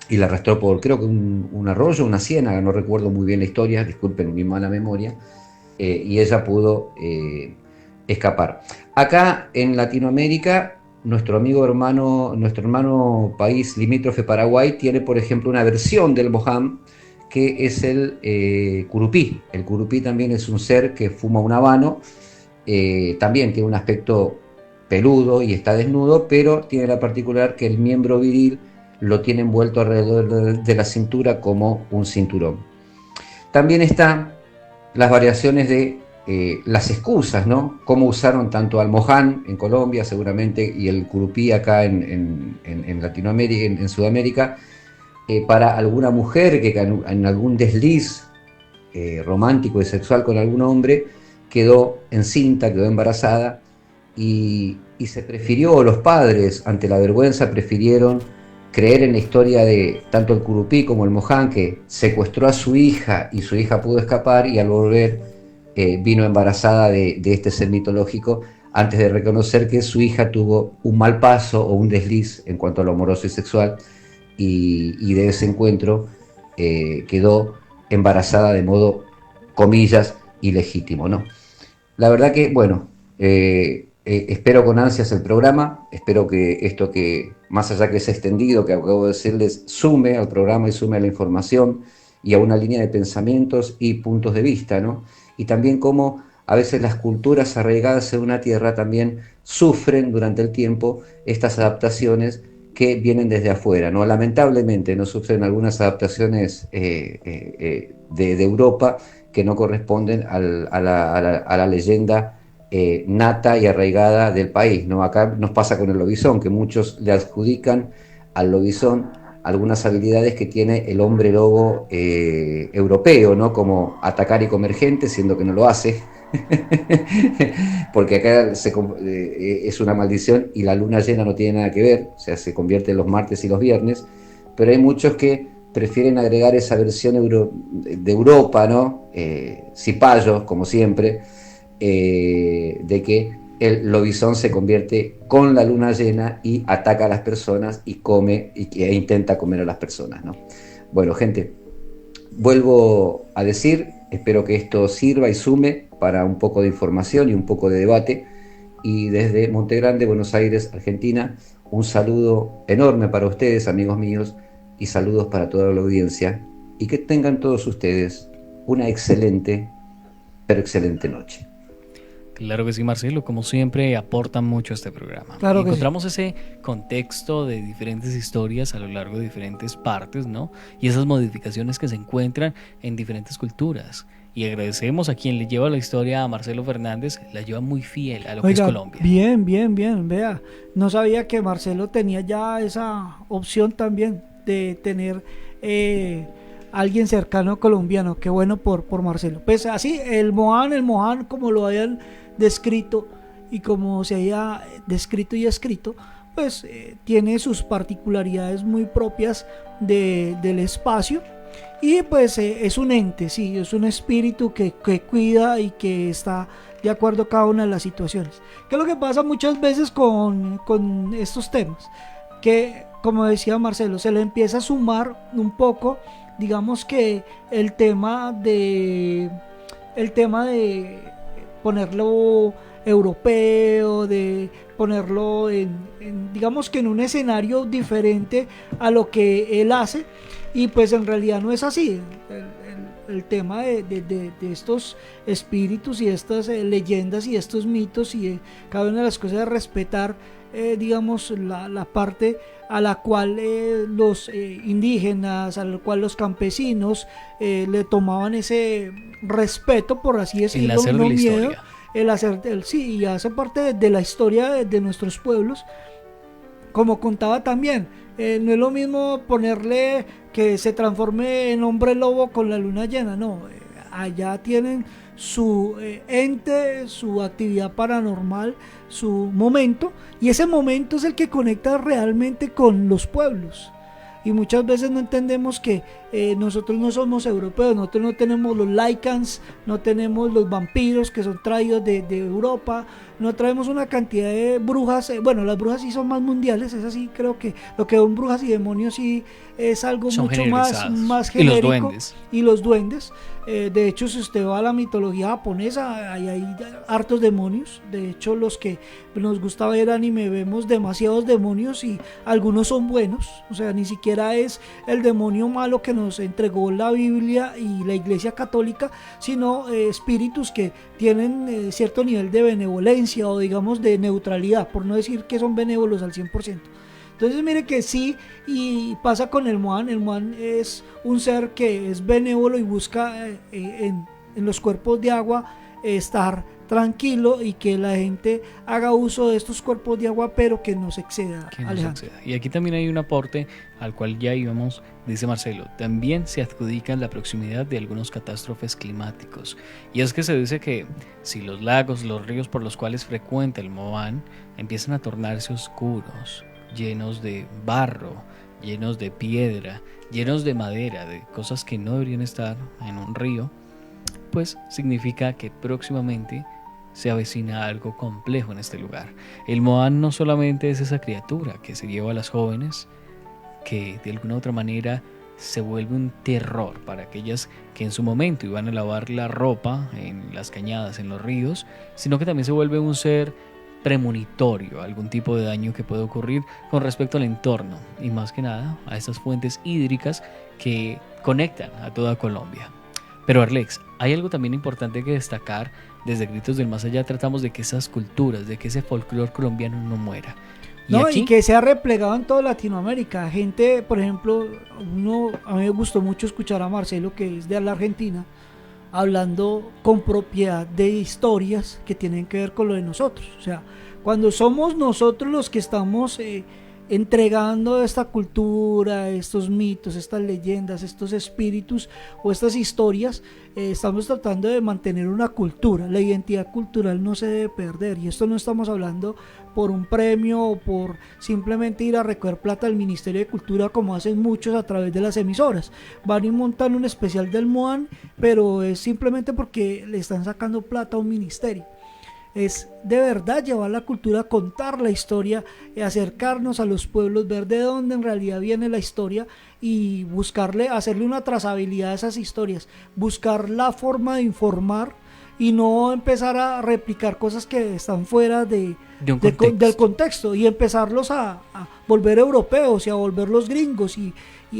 y la arrastró por, creo que un arroyo, una ciénaga, no recuerdo muy bien la historia, disculpen mi mala memoria, y ella pudo escapar. Acá en Latinoamérica, nuestro hermano país limítrofe Paraguay tiene, por ejemplo, una versión del Moján que es el curupí. El curupí también es un ser que fuma un habano, también tiene un aspecto peludo y está desnudo, pero tiene la particular que el miembro viril lo tiene envuelto alrededor de la cintura como un cinturón. También están las variaciones de las excusas, ¿no? Cómo usaron tanto al Moján en Colombia seguramente y el curupí acá en Latinoamérica, en Sudamérica, para alguna mujer que en algún desliz romántico y sexual con algún hombre, quedó encinta, quedó embarazada y se prefirió, los padres ante la vergüenza prefirieron creer en la historia de tanto el Curupí como el Moján, que secuestró a su hija y su hija pudo escapar y al volver vino embarazada de este ser mitológico, antes de reconocer que su hija tuvo un mal paso o un desliz en cuanto a lo amoroso y sexual, y de ese encuentro quedó embarazada de modo, comillas, ilegítimo, ¿no? La verdad que, bueno, espero con ansias el programa, espero que esto que, más allá que sea extendido, que acabo de decirles, sume al programa y sume a la información y a una línea de pensamientos y puntos de vista, ¿no? Y también cómo a veces las culturas arraigadas en una tierra también sufren durante el tiempo estas adaptaciones que vienen desde afuera, ¿no? Lamentablemente no sufren algunas adaptaciones de Europa que no corresponden a la leyenda nata y arraigada del país, ¿no? Acá nos pasa con el lobizón, que muchos le adjudican al lobizón algunas habilidades que tiene el hombre lobo europeo, ¿no? Como atacar y comer gente, siendo que no lo hace, porque acá es una maldición y la luna llena no tiene nada que ver, o sea, se convierte en los martes y los viernes, pero hay muchos que prefieren agregar esa versión de Europa, ¿no? Cipayos, como siempre, de que el lobizón se convierte con la luna llena y ataca a las personas y come e intenta comer a las personas, ¿no? Bueno, gente, vuelvo a decir, espero que esto sirva y sume para un poco de información y un poco de debate. Y desde Montegrande, Buenos Aires, Argentina, un saludo enorme para ustedes, amigos míos, y saludos para toda la audiencia. Y que tengan todos ustedes una excelente, pero excelente noche. Claro que sí, Marcelo, como siempre aportan mucho a este programa. Claro que encontramos ese contexto de diferentes historias a lo largo de diferentes partes, ¿no? Y esas modificaciones que se encuentran en diferentes culturas. Y agradecemos a quien le lleva la historia a Marcelo Fernández, la lleva muy fiel a lo que es Colombia. Bien, vea. No sabía que Marcelo tenía ya esa opción también de tener alguien cercano colombiano. Qué bueno por Marcelo. Pues así, el Moján como lo habían descrito y como se haya descrito y escrito, pues tiene sus particularidades muy propias del espacio y pues es un ente, sí, es un espíritu que cuida y que está de acuerdo a cada una de las situaciones. ¿Qué es lo que pasa muchas veces con estos temas? Que, como decía Marcelo, se le empieza a sumar un poco, digamos que el tema de ponerlo europeo, de ponerlo digamos que en un escenario diferente a lo que él hace, y pues en realidad no es así. El tema de estos espíritus y estas leyendas y estos mitos y cada una de las cosas de respetar, digamos, la parte a la cual los indígenas, a la cual los campesinos le tomaban ese respeto, por así decirlo, el hacer no de la miedo, historia. Sí, y hace parte de la historia de nuestros pueblos. Como contaba también, no es lo mismo ponerle que se transforme en hombre lobo con la luna llena, no, allá tienen su ente, su actividad paranormal, su momento, y ese momento es el que conecta realmente con los pueblos. Y muchas veces no entendemos que nosotros no somos europeos, nosotros no tenemos los lycans, no tenemos los vampiros que son traídos de Europa, no traemos una cantidad de brujas, bueno, las brujas sí son más mundiales, es así, creo que lo que son brujas y demonios sí es algo Son mucho más y los genérico. duendes. Y los duendes, de hecho, si usted va a la mitología japonesa, hay hartos demonios. De hecho, los que nos gusta ver anime, vemos demasiados demonios y algunos son buenos. O sea, ni siquiera es el demonio malo que nos entregó la Biblia y la Iglesia Católica, sino espíritus que tienen cierto nivel de benevolencia o, digamos, de neutralidad, por no decir que son benévolos al 100%. Entonces mire que sí, y pasa con el Moan. El Moan es un ser que es benévolo y busca en los cuerpos de agua estar tranquilo y que la gente haga uso de estos cuerpos de agua, pero que no se exceda, Que no se Alejandro. exceda. Y aquí también hay un aporte al cual ya íbamos, dice Marcelo. También se adjudica la proximidad de algunos catástrofes climáticos. Y es que se dice que si los lagos, los ríos por los cuales frecuenta el Moán empiezan a tornarse oscuros, llenos de barro, llenos de piedra, llenos de madera, de cosas que no deberían estar en un río, pues significa que próximamente se avecina algo complejo en este lugar. El Moán no solamente es esa criatura que se lleva a las jóvenes, que de alguna u otra manera se vuelve un terror para aquellas que en su momento iban a lavar la ropa en las cañadas, en los ríos, sino que también se vuelve un ser premonitorio, algún tipo de daño que puede ocurrir con respecto al entorno y más que nada a estas fuentes hídricas que conectan a toda Colombia. Pero Arlex, hay algo también importante que destacar. Desde Gritos del Más Allá tratamos de que esas culturas, de que ese folclore colombiano no muera. Y que se ha replegado en toda Latinoamérica. Gente, por ejemplo, a mí me gustó mucho escuchar a Marcelo, que es de la Argentina, hablando con propiedad de historias que tienen que ver con lo de nosotros. O sea, cuando somos nosotros los que estamos entregando esta cultura, estos mitos, estas leyendas, estos espíritus o estas historias, estamos tratando de mantener una cultura. La identidad cultural no se debe perder, y esto no estamos hablando por un premio o por simplemente ir a recoger plata al Ministerio de Cultura, como hacen muchos a través de las emisoras. Van y montan un especial del Moán, pero es simplemente porque le están sacando plata a un ministerio. Es de verdad llevar la cultura, contar la historia, acercarnos a los pueblos, ver de dónde en realidad viene la historia y hacerle una trazabilidad a esas historias, buscar la forma de informar y no empezar a replicar cosas que están fuera del contexto, y empezarlos a volver europeos y a volverlos gringos. Y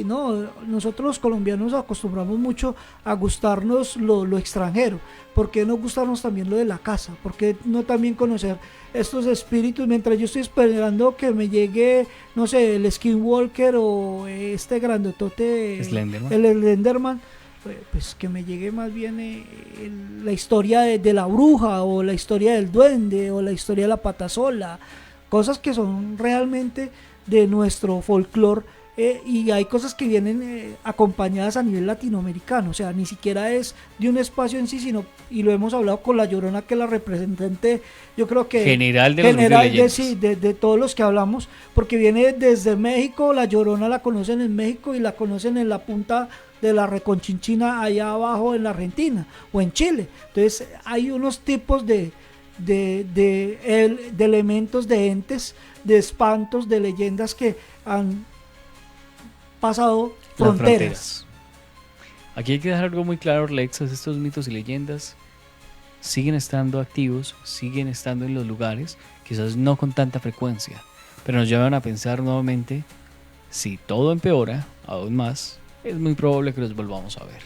no, nosotros los colombianos acostumbramos mucho a gustarnos lo extranjero. ¿Por qué no gustarnos también lo de la casa? ¿Por qué no también conocer estos espíritus? Mientras yo estoy esperando que me llegue, no sé, el Skinwalker o este grandotote, Slenderman. el Slenderman, pues que me llegue más bien la historia de la bruja, o la historia del duende, o la historia de la patasola, cosas que son realmente de nuestro folclore. Y hay cosas que vienen acompañadas a nivel latinoamericano, o sea, ni siquiera es de un espacio en sí, sino, y lo hemos hablado con La Llorona, que es la representante, yo creo que general de de todos los que hablamos, porque viene desde México. La Llorona la conocen en México y la conocen en la punta de la Reconchinchina, allá abajo en la Argentina o en Chile. Entonces hay unos tipos de elementos, de entes, de espantos, de leyendas que han pasado fronteras. Aquí hay que dejar algo muy claro, Lex: estos mitos y leyendas siguen estando activos, siguen estando en los lugares, quizás no con tanta frecuencia, pero nos llevan a pensar nuevamente: si todo empeora aún más, es muy probable que los volvamos a ver.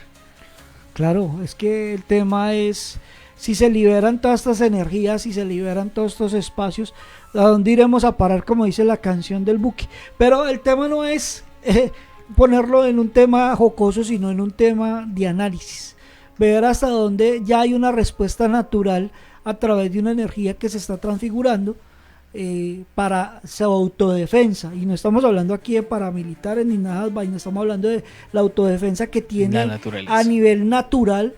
Claro, es que el tema es, si se liberan todas estas energías, si se liberan todos estos espacios, ¿a dónde iremos a parar? Como dice la canción del Buki. Pero el tema no es ponerlo en un tema jocoso, sino en un tema de análisis, ver hasta dónde ya hay una respuesta natural a través de una energía que se está transfigurando para su autodefensa. Y no estamos hablando aquí de paramilitares ni nada de vaina, estamos hablando de la autodefensa que tiene a nivel natural.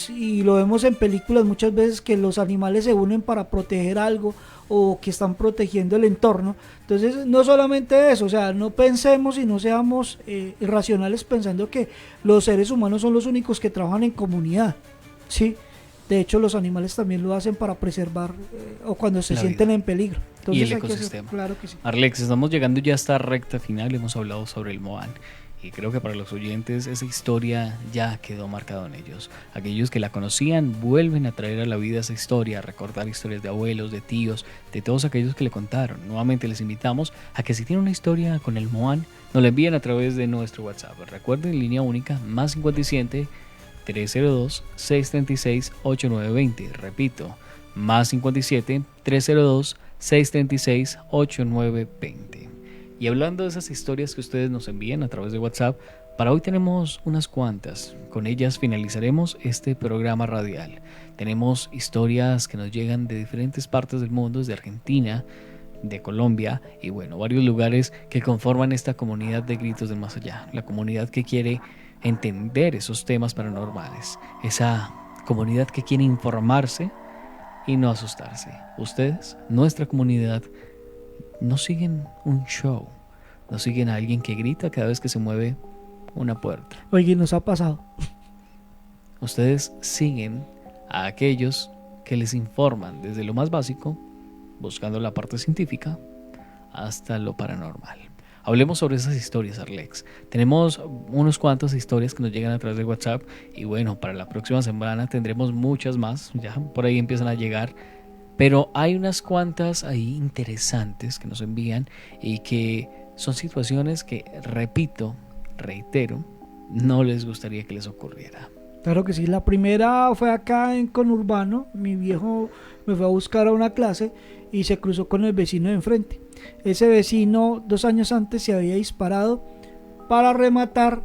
Y lo vemos en películas muchas veces, que los animales se unen para proteger algo, o que están protegiendo el entorno. Entonces, no solamente eso, o sea, no pensemos y no seamos irracionales pensando que los seres humanos son los únicos que trabajan en comunidad, ¿sí? De hecho, los animales también lo hacen para preservar o cuando se sienten en peligro. Entonces, y el ecosistema. Claro que sí. Arlex, estamos llegando ya a esta recta final. Hemos hablado sobre el Moán, y creo que para los oyentes esa historia ya quedó marcada en ellos. Aquellos que la conocían vuelven a traer a la vida esa historia, a recordar historias de abuelos, de tíos, de todos aquellos que le contaron. Nuevamente les invitamos a que si tienen una historia con el Moán, nos la envíen a través de nuestro WhatsApp. Recuerden, línea única, más 57 302 636 8920. Repito, más 57 302 636 8920. Y hablando de esas historias que ustedes nos envían a través de WhatsApp, para hoy tenemos unas cuantas. Con ellas finalizaremos este programa radial. Tenemos historias que nos llegan de diferentes partes del mundo, desde Argentina, de Colombia y bueno, varios lugares que conforman esta comunidad de Gritos del Más Allá. La comunidad que quiere entender esos temas paranormales. Esa comunidad que quiere informarse y no asustarse. Ustedes, nuestra comunidad, no siguen un show, no siguen a alguien que grita cada vez que se mueve una puerta. Oye, nos ha pasado. Ustedes siguen a aquellos que les informan desde lo más básico, buscando la parte científica, hasta lo paranormal. Hablemos sobre esas historias, Arlex. Tenemos unos cuantas historias que nos llegan a través de WhatsApp y bueno, para la próxima semana tendremos muchas más, ya por ahí empiezan a llegar. Pero hay unas cuantas ahí interesantes que nos envían y que son situaciones que, reitero, no les gustaría que les ocurriera. Claro que sí, la primera fue acá en Conurbano. Mi viejo me fue a buscar a una clase y se cruzó con el vecino de enfrente. Ese vecino 2 años antes se había disparado para rematar,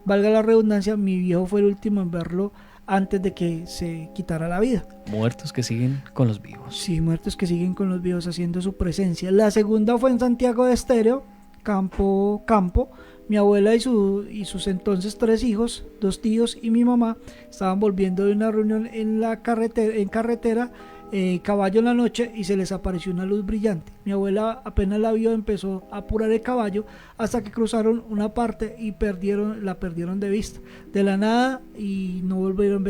valga la redundancia, mi viejo fue el último en verlo antes de que se quitara la vida. Muertos que siguen con los vivos. Sí, muertos que siguen con los vivos haciendo su presencia. La segunda fue en Santiago de Estero, campo. Mi abuela y sus entonces 3 hijos, 2 tíos y mi mamá estaban volviendo de una reunión en carretera, caballo en la noche, y se les apareció una luz brillante. Mi abuela apenas la vio, empezó a apurar el caballo hasta que cruzaron una parte y la perdieron de vista de la nada y no volvieron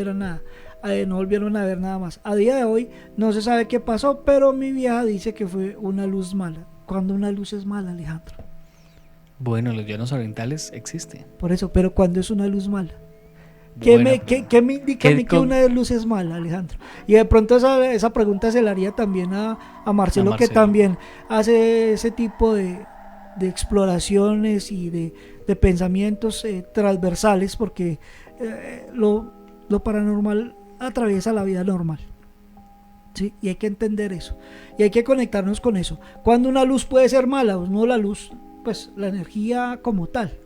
a ver nada más. A día de hoy no se sabe qué pasó, pero mi vieja dice que fue una luz mala. ¿Cuándo una luz es mala, Alejandro? Bueno, los llanos orientales existen. Por eso, pero ¿cuándo es una luz mala? ¿Qué me indica a mí que una luz es mala, Alejandro? Y de pronto esa pregunta se la haría también a Marcelo, que también hace ese tipo de exploraciones y de pensamientos transversales, porque lo paranormal atraviesa la vida normal. ¿Sí? Y hay que entender eso. Y hay que conectarnos con eso. ¿Cuándo una luz puede ser mala? Pues no la luz, pues la energía como tal.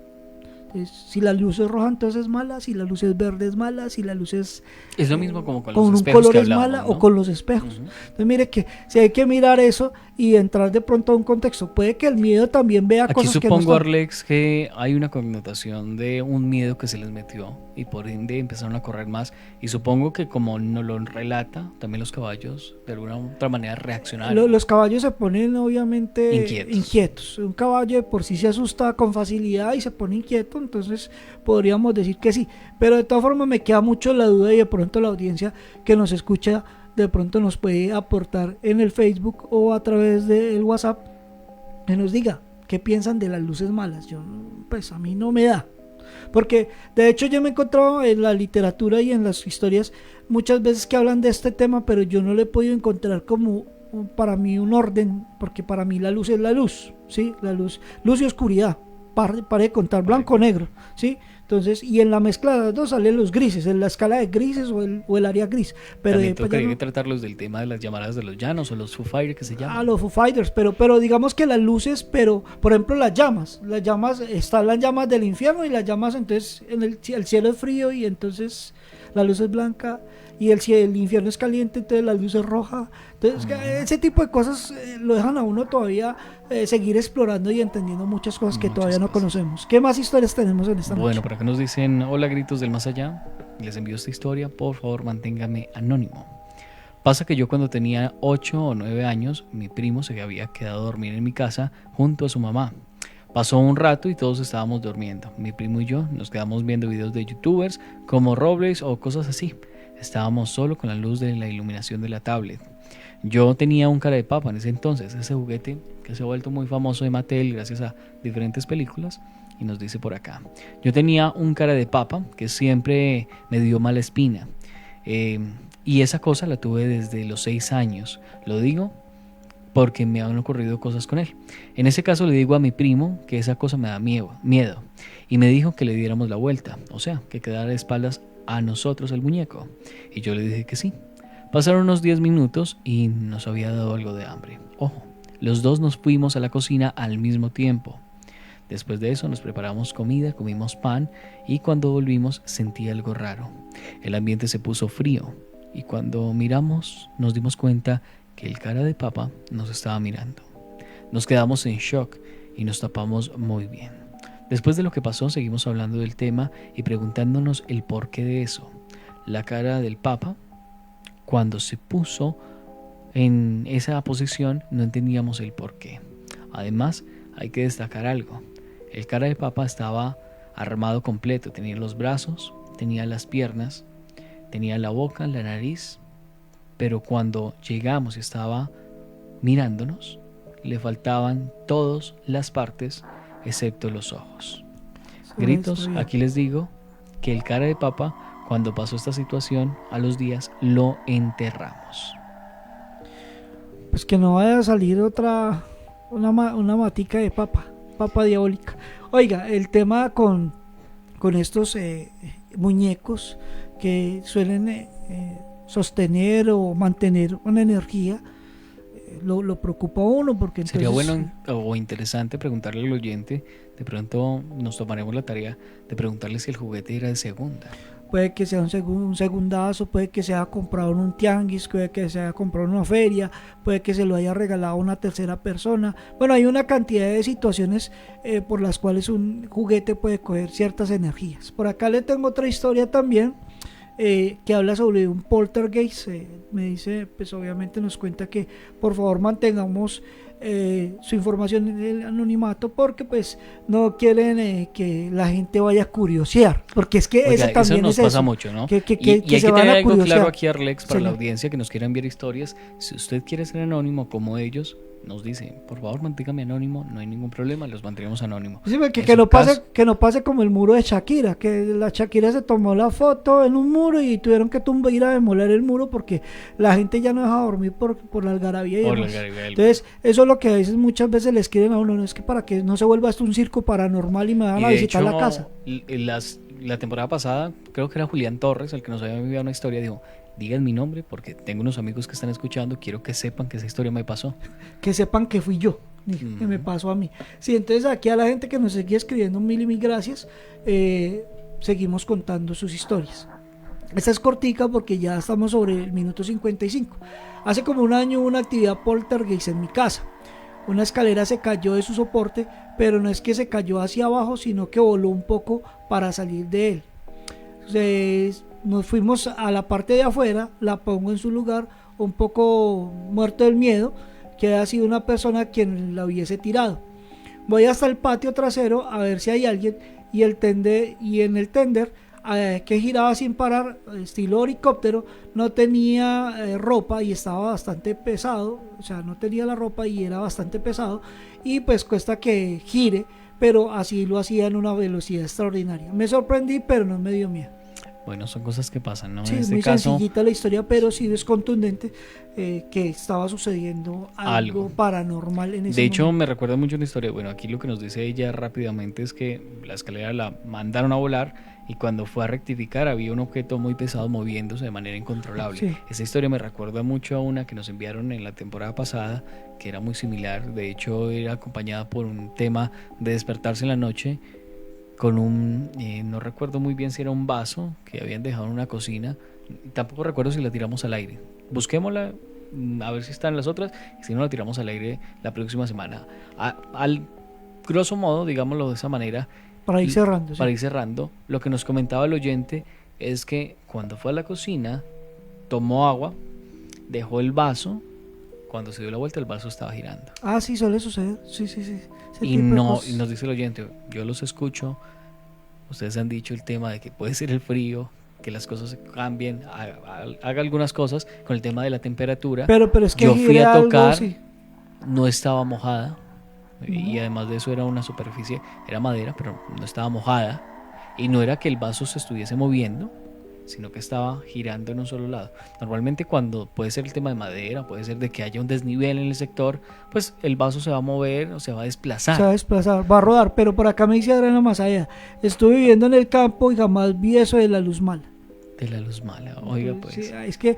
Si la luz es roja, entonces es mala. Si la luz es verde, es mala. Si la luz es lo mismo como con un los espejos color que es hablamos, mala, ¿no? o con los espejos. Entonces mire que si hay que mirar eso y entrar de pronto a un contexto. Puede que el miedo también vea Aquí cosas que no supongo, están. Arlex, que hay una connotación de un miedo que se les metió y por ende empezaron a correr más. Y supongo que como nos lo relata, también los caballos de alguna otra manera reaccionaron. Los caballos se ponen obviamente inquietos. Un caballo de por sí se asusta con facilidad y se pone inquieto, entonces podríamos decir que sí. Pero de todas formas me queda mucho la duda, y de pronto la audiencia que nos escucha de pronto nos puede aportar en el Facebook o a través del WhatsApp, que nos diga qué piensan de las luces malas. Pues a mí no me da, porque de hecho yo me he encontrado en la literatura y en las historias muchas veces que hablan de este tema, pero yo no le he podido encontrar como para mí un orden, porque para mí la luz es la luz, ¿sí? La luz y oscuridad, para de contar blanco o negro, ¿sí? Entonces, y en la mezcla de las dos salen los grises, en la escala de grises o el área gris. Pero también tocaría que tratarlos del tema de las llamadas de los llanos o los Foo Fighters que se llaman. Los Foo Fighters, pero digamos que las luces, pero por ejemplo las llamas, están las llamas del infierno y las llamas, entonces el cielo es frío y entonces la luz es blanca, y el infierno es caliente, entonces la luz es roja. Entonces ese tipo de cosas lo dejan a uno todavía seguir explorando y entendiendo muchas cosas que todavía no conocemos. ¿Qué más historias tenemos en esta noche? Bueno, por acá nos dicen: hola, Gritos del Más Allá, les envío esta historia, por favor manténgame anónimo. Pasa que yo cuando tenía 8 o 9 años, mi primo se había quedado a dormir en mi casa junto a su mamá. Pasó un rato y todos estábamos durmiendo. Mi primo y yo nos quedamos viendo videos de youtubers como Roblox o cosas así. Estábamos solo con la luz de la iluminación de la tablet. Yo tenía un cara de papa en ese entonces, ese juguete que se ha vuelto muy famoso de Mattel gracias a diferentes películas. Y nos dice por acá: yo tenía un cara de papa que siempre me dio mala espina. Y esa cosa la tuve desde los 6 años. Lo digo porque me han ocurrido cosas con él. En ese caso le digo a mi primo que esa cosa me da miedo. Y me dijo que le diéramos la vuelta. O sea, que quedara de espaldas a nosotros el muñeco. Y yo le dije que sí. Pasaron unos 10 minutos y nos había dado algo de hambre. Ojo, Los dos nos fuimos a la cocina al mismo tiempo. Después de eso nos preparamos comida, comimos pan y cuando volvimos sentí algo raro. El ambiente se puso frío y cuando miramos nos dimos cuenta que el cara de papa nos estaba mirando. Nos quedamos en shock y nos tapamos muy bien. Después de lo que pasó seguimos hablando del tema y preguntándonos el porqué de eso. La cara del papa, cuando se puso en esa posición, no entendíamos el porqué. Además, hay que destacar algo. El cara de papa estaba armado completo. Tenía los brazos, tenía las piernas, tenía la boca, la nariz. Pero cuando llegamos y estaba mirándonos, le faltaban todas las partes excepto los ojos. Gritos, aquí les digo que el cara de papa, cuando pasó esta situación, a los días lo enterramos. Pues que no vaya a salir una matica de papa diabólica. Oiga, el tema con estos muñecos que suelen sostener o mantener una energía, lo preocupa a uno porque entonces... Sería bueno o interesante preguntarle al oyente, de pronto nos tomaremos la tarea de preguntarle si el juguete era de segunda. Puede que sea un segundazo, puede que se haya comprado en un tianguis, puede que se haya comprado en una feria, puede que se lo haya regalado a una tercera persona. Bueno, hay una cantidad de situaciones por las cuales un juguete puede coger ciertas energías. Por acá le tengo otra historia también que habla sobre un poltergeist. Me dice, pues obviamente nos cuenta que por favor mantengamos su información en el anonimato porque pues no quieren que la gente vaya a curiosear, porque es que Oiga, eso también nos es pasa eso, mucho, ¿no? que y se hay que van tener a algo curiosear. claro aquí, Arlex, para la Señor. audiencia que nos quiera enviar historias. Si usted quiere ser anónimo como ellos, nos dice, por favor manténgame anónimo, no hay ningún problema, los mantendremos anónimos. Sí, que no pase como el muro de Shakira, que la Shakira se tomó la foto en un muro y tuvieron que ir a demoler el muro porque la gente ya no deja dormir por la algarabía y demás. Entonces, eso es lo que a veces muchas veces les quieren a uno, no es que para que no se vuelva esto un circo paranormal y me van a visitar la casa. La temporada pasada, creo que era Julián Torres el que nos había enviado una historia, dijo, digan mi nombre porque tengo unos amigos que están escuchando, quiero que sepan que esa historia me pasó. Que sepan que fui yo, que me pasó a mí. Sí, entonces aquí a la gente que nos sigue escribiendo, mil y mil gracias, seguimos contando sus historias. Esta es cortica porque ya estamos sobre el minuto 55. Hace como un año hubo una actividad poltergeist en mi casa. Una escalera se cayó de su soporte, pero no es que se cayó hacia abajo, sino que voló un poco para salir de él. Entonces, nos fuimos a la parte de afuera, la pongo en su lugar, un poco muerto del miedo, que haya sido una persona quien la hubiese tirado. Voy hasta el patio trasero a ver si hay alguien y en el tender que giraba sin parar, estilo helicóptero, no tenía ropa y estaba bastante pesado, o sea, no tenía la ropa y era bastante pesado y pues cuesta que gire, pero así lo hacía en una velocidad extraordinaria. Me sorprendí, pero no me dio miedo. Bueno, son cosas que pasan, ¿no? Sí, en es este muy caso, sencillita la historia, pero sí es contundente que estaba sucediendo algo paranormal en ese De hecho, momento. me recuerda mucho una historia. Bueno, aquí lo que nos dice ella rápidamente es que la escalera la mandaron a volar y cuando fue a rectificar había un objeto muy pesado moviéndose de manera incontrolable. Sí. Esa historia me recuerda mucho a una que nos enviaron en la temporada pasada, que era muy similar. De hecho, era acompañada por un tema de despertarse en la noche con un, no recuerdo muy bien si era un vaso que habían dejado en una cocina, tampoco recuerdo si la tiramos al aire. Busquémosla a ver si están las otras y si no la tiramos al aire la próxima semana. Al grosso modo, digámoslo de esa manera, Para ir cerrando. para Sí. ir cerrando, lo que nos comentaba el oyente es que cuando fue a la cocina tomó agua, dejó el vaso, cuando se dio la vuelta el vaso estaba girando. Ah, sí, suele suceder. Sí, sí, sí. Ese Y tipo de no, cosas. y nos dice el oyente, yo los escucho, ustedes han dicho el tema de que puede ser el frío, que las cosas se cambien, haga algunas cosas con el tema de la temperatura. Pero es que yo fui gira a algo, tocar, sí. no estaba mojada, y además de eso era una superficie, era madera, pero no estaba mojada, y no era que el vaso se estuviese moviendo, sino que estaba girando en un solo lado. Normalmente cuando puede ser el tema de madera, puede ser de que haya un desnivel en el sector, pues el vaso se va a mover o se va a desplazar. Se va a desplazar, va a rodar. Pero por acá me dice Adriana Masaya, estuve viviendo en el campo y jamás vi eso de la luz mala. de la luz mala. Oiga, pues. Sí, es que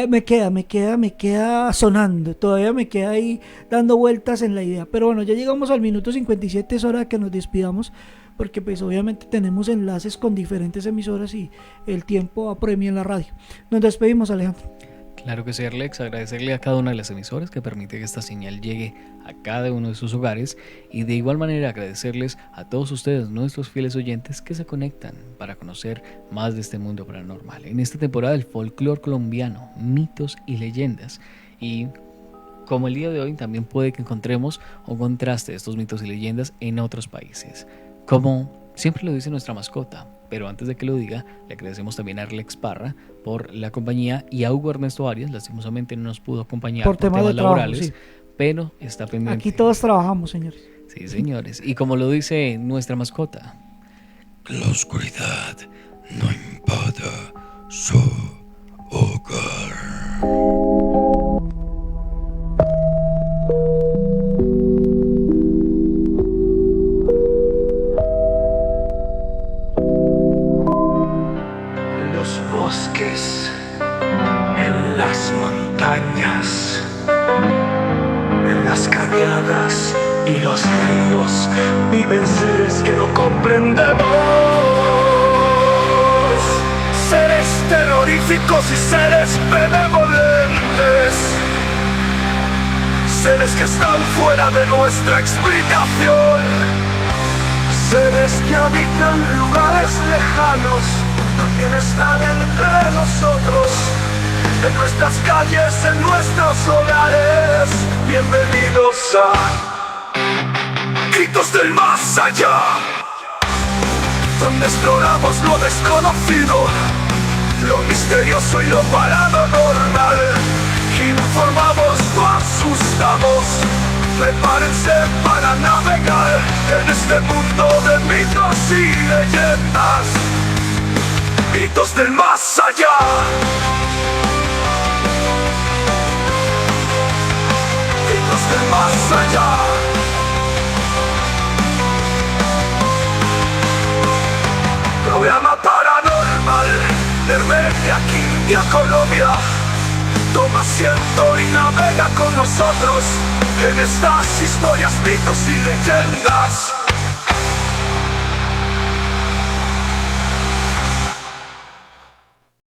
me queda sonando, todavía me queda ahí dando vueltas en la idea. Pero bueno, ya llegamos al minuto 57, es hora de que nos despidamos, porque pues obviamente tenemos enlaces con diferentes emisoras y el tiempo apremia en la radio. Nos despedimos, Alejandro. Claro que sí, Alex, agradecerle a cada una de las emisoras que permite que esta señal llegue a cada uno de sus hogares, y de igual manera agradecerles a todos ustedes, nuestros fieles oyentes, que se conectan para conocer más de este mundo paranormal. En esta temporada del folclore colombiano, mitos y leyendas, y como el día de hoy también puede que encontremos un contraste de estos mitos y leyendas en otros países, como siempre lo dice nuestra mascota. Pero antes de que lo diga, le agradecemos también a Alex Parra por la compañía, y a Hugo Ernesto Arias, lastimosamente no nos pudo acompañar por temas laborales, trabajo, sí. Pero está pendiente. Aquí todos trabajamos, señores. Sí, señores. Y como lo dice nuestra mascota, la oscuridad no invada su hogar. Bosques, en las montañas, en las cañadas y los ríos viven seres que no comprendemos. Seres terroríficos y seres benevolentes. Seres que están fuera de nuestra explicación. Seres que habitan lugares lejanos. También están entre nosotros, en nuestras calles, en nuestros hogares. Bienvenidos a Gritos del Más Allá, donde exploramos lo desconocido, lo misterioso y lo paranormal. Informamos, no asustamos. Prepárense para navegar en este mundo de mitos y leyendas. Mitos del más allá. Mitos del más allá. Programa paranormal de Hermenia, Quindío, Colombia. Toma asiento y navega con nosotros en estas historias, mitos y leyendas.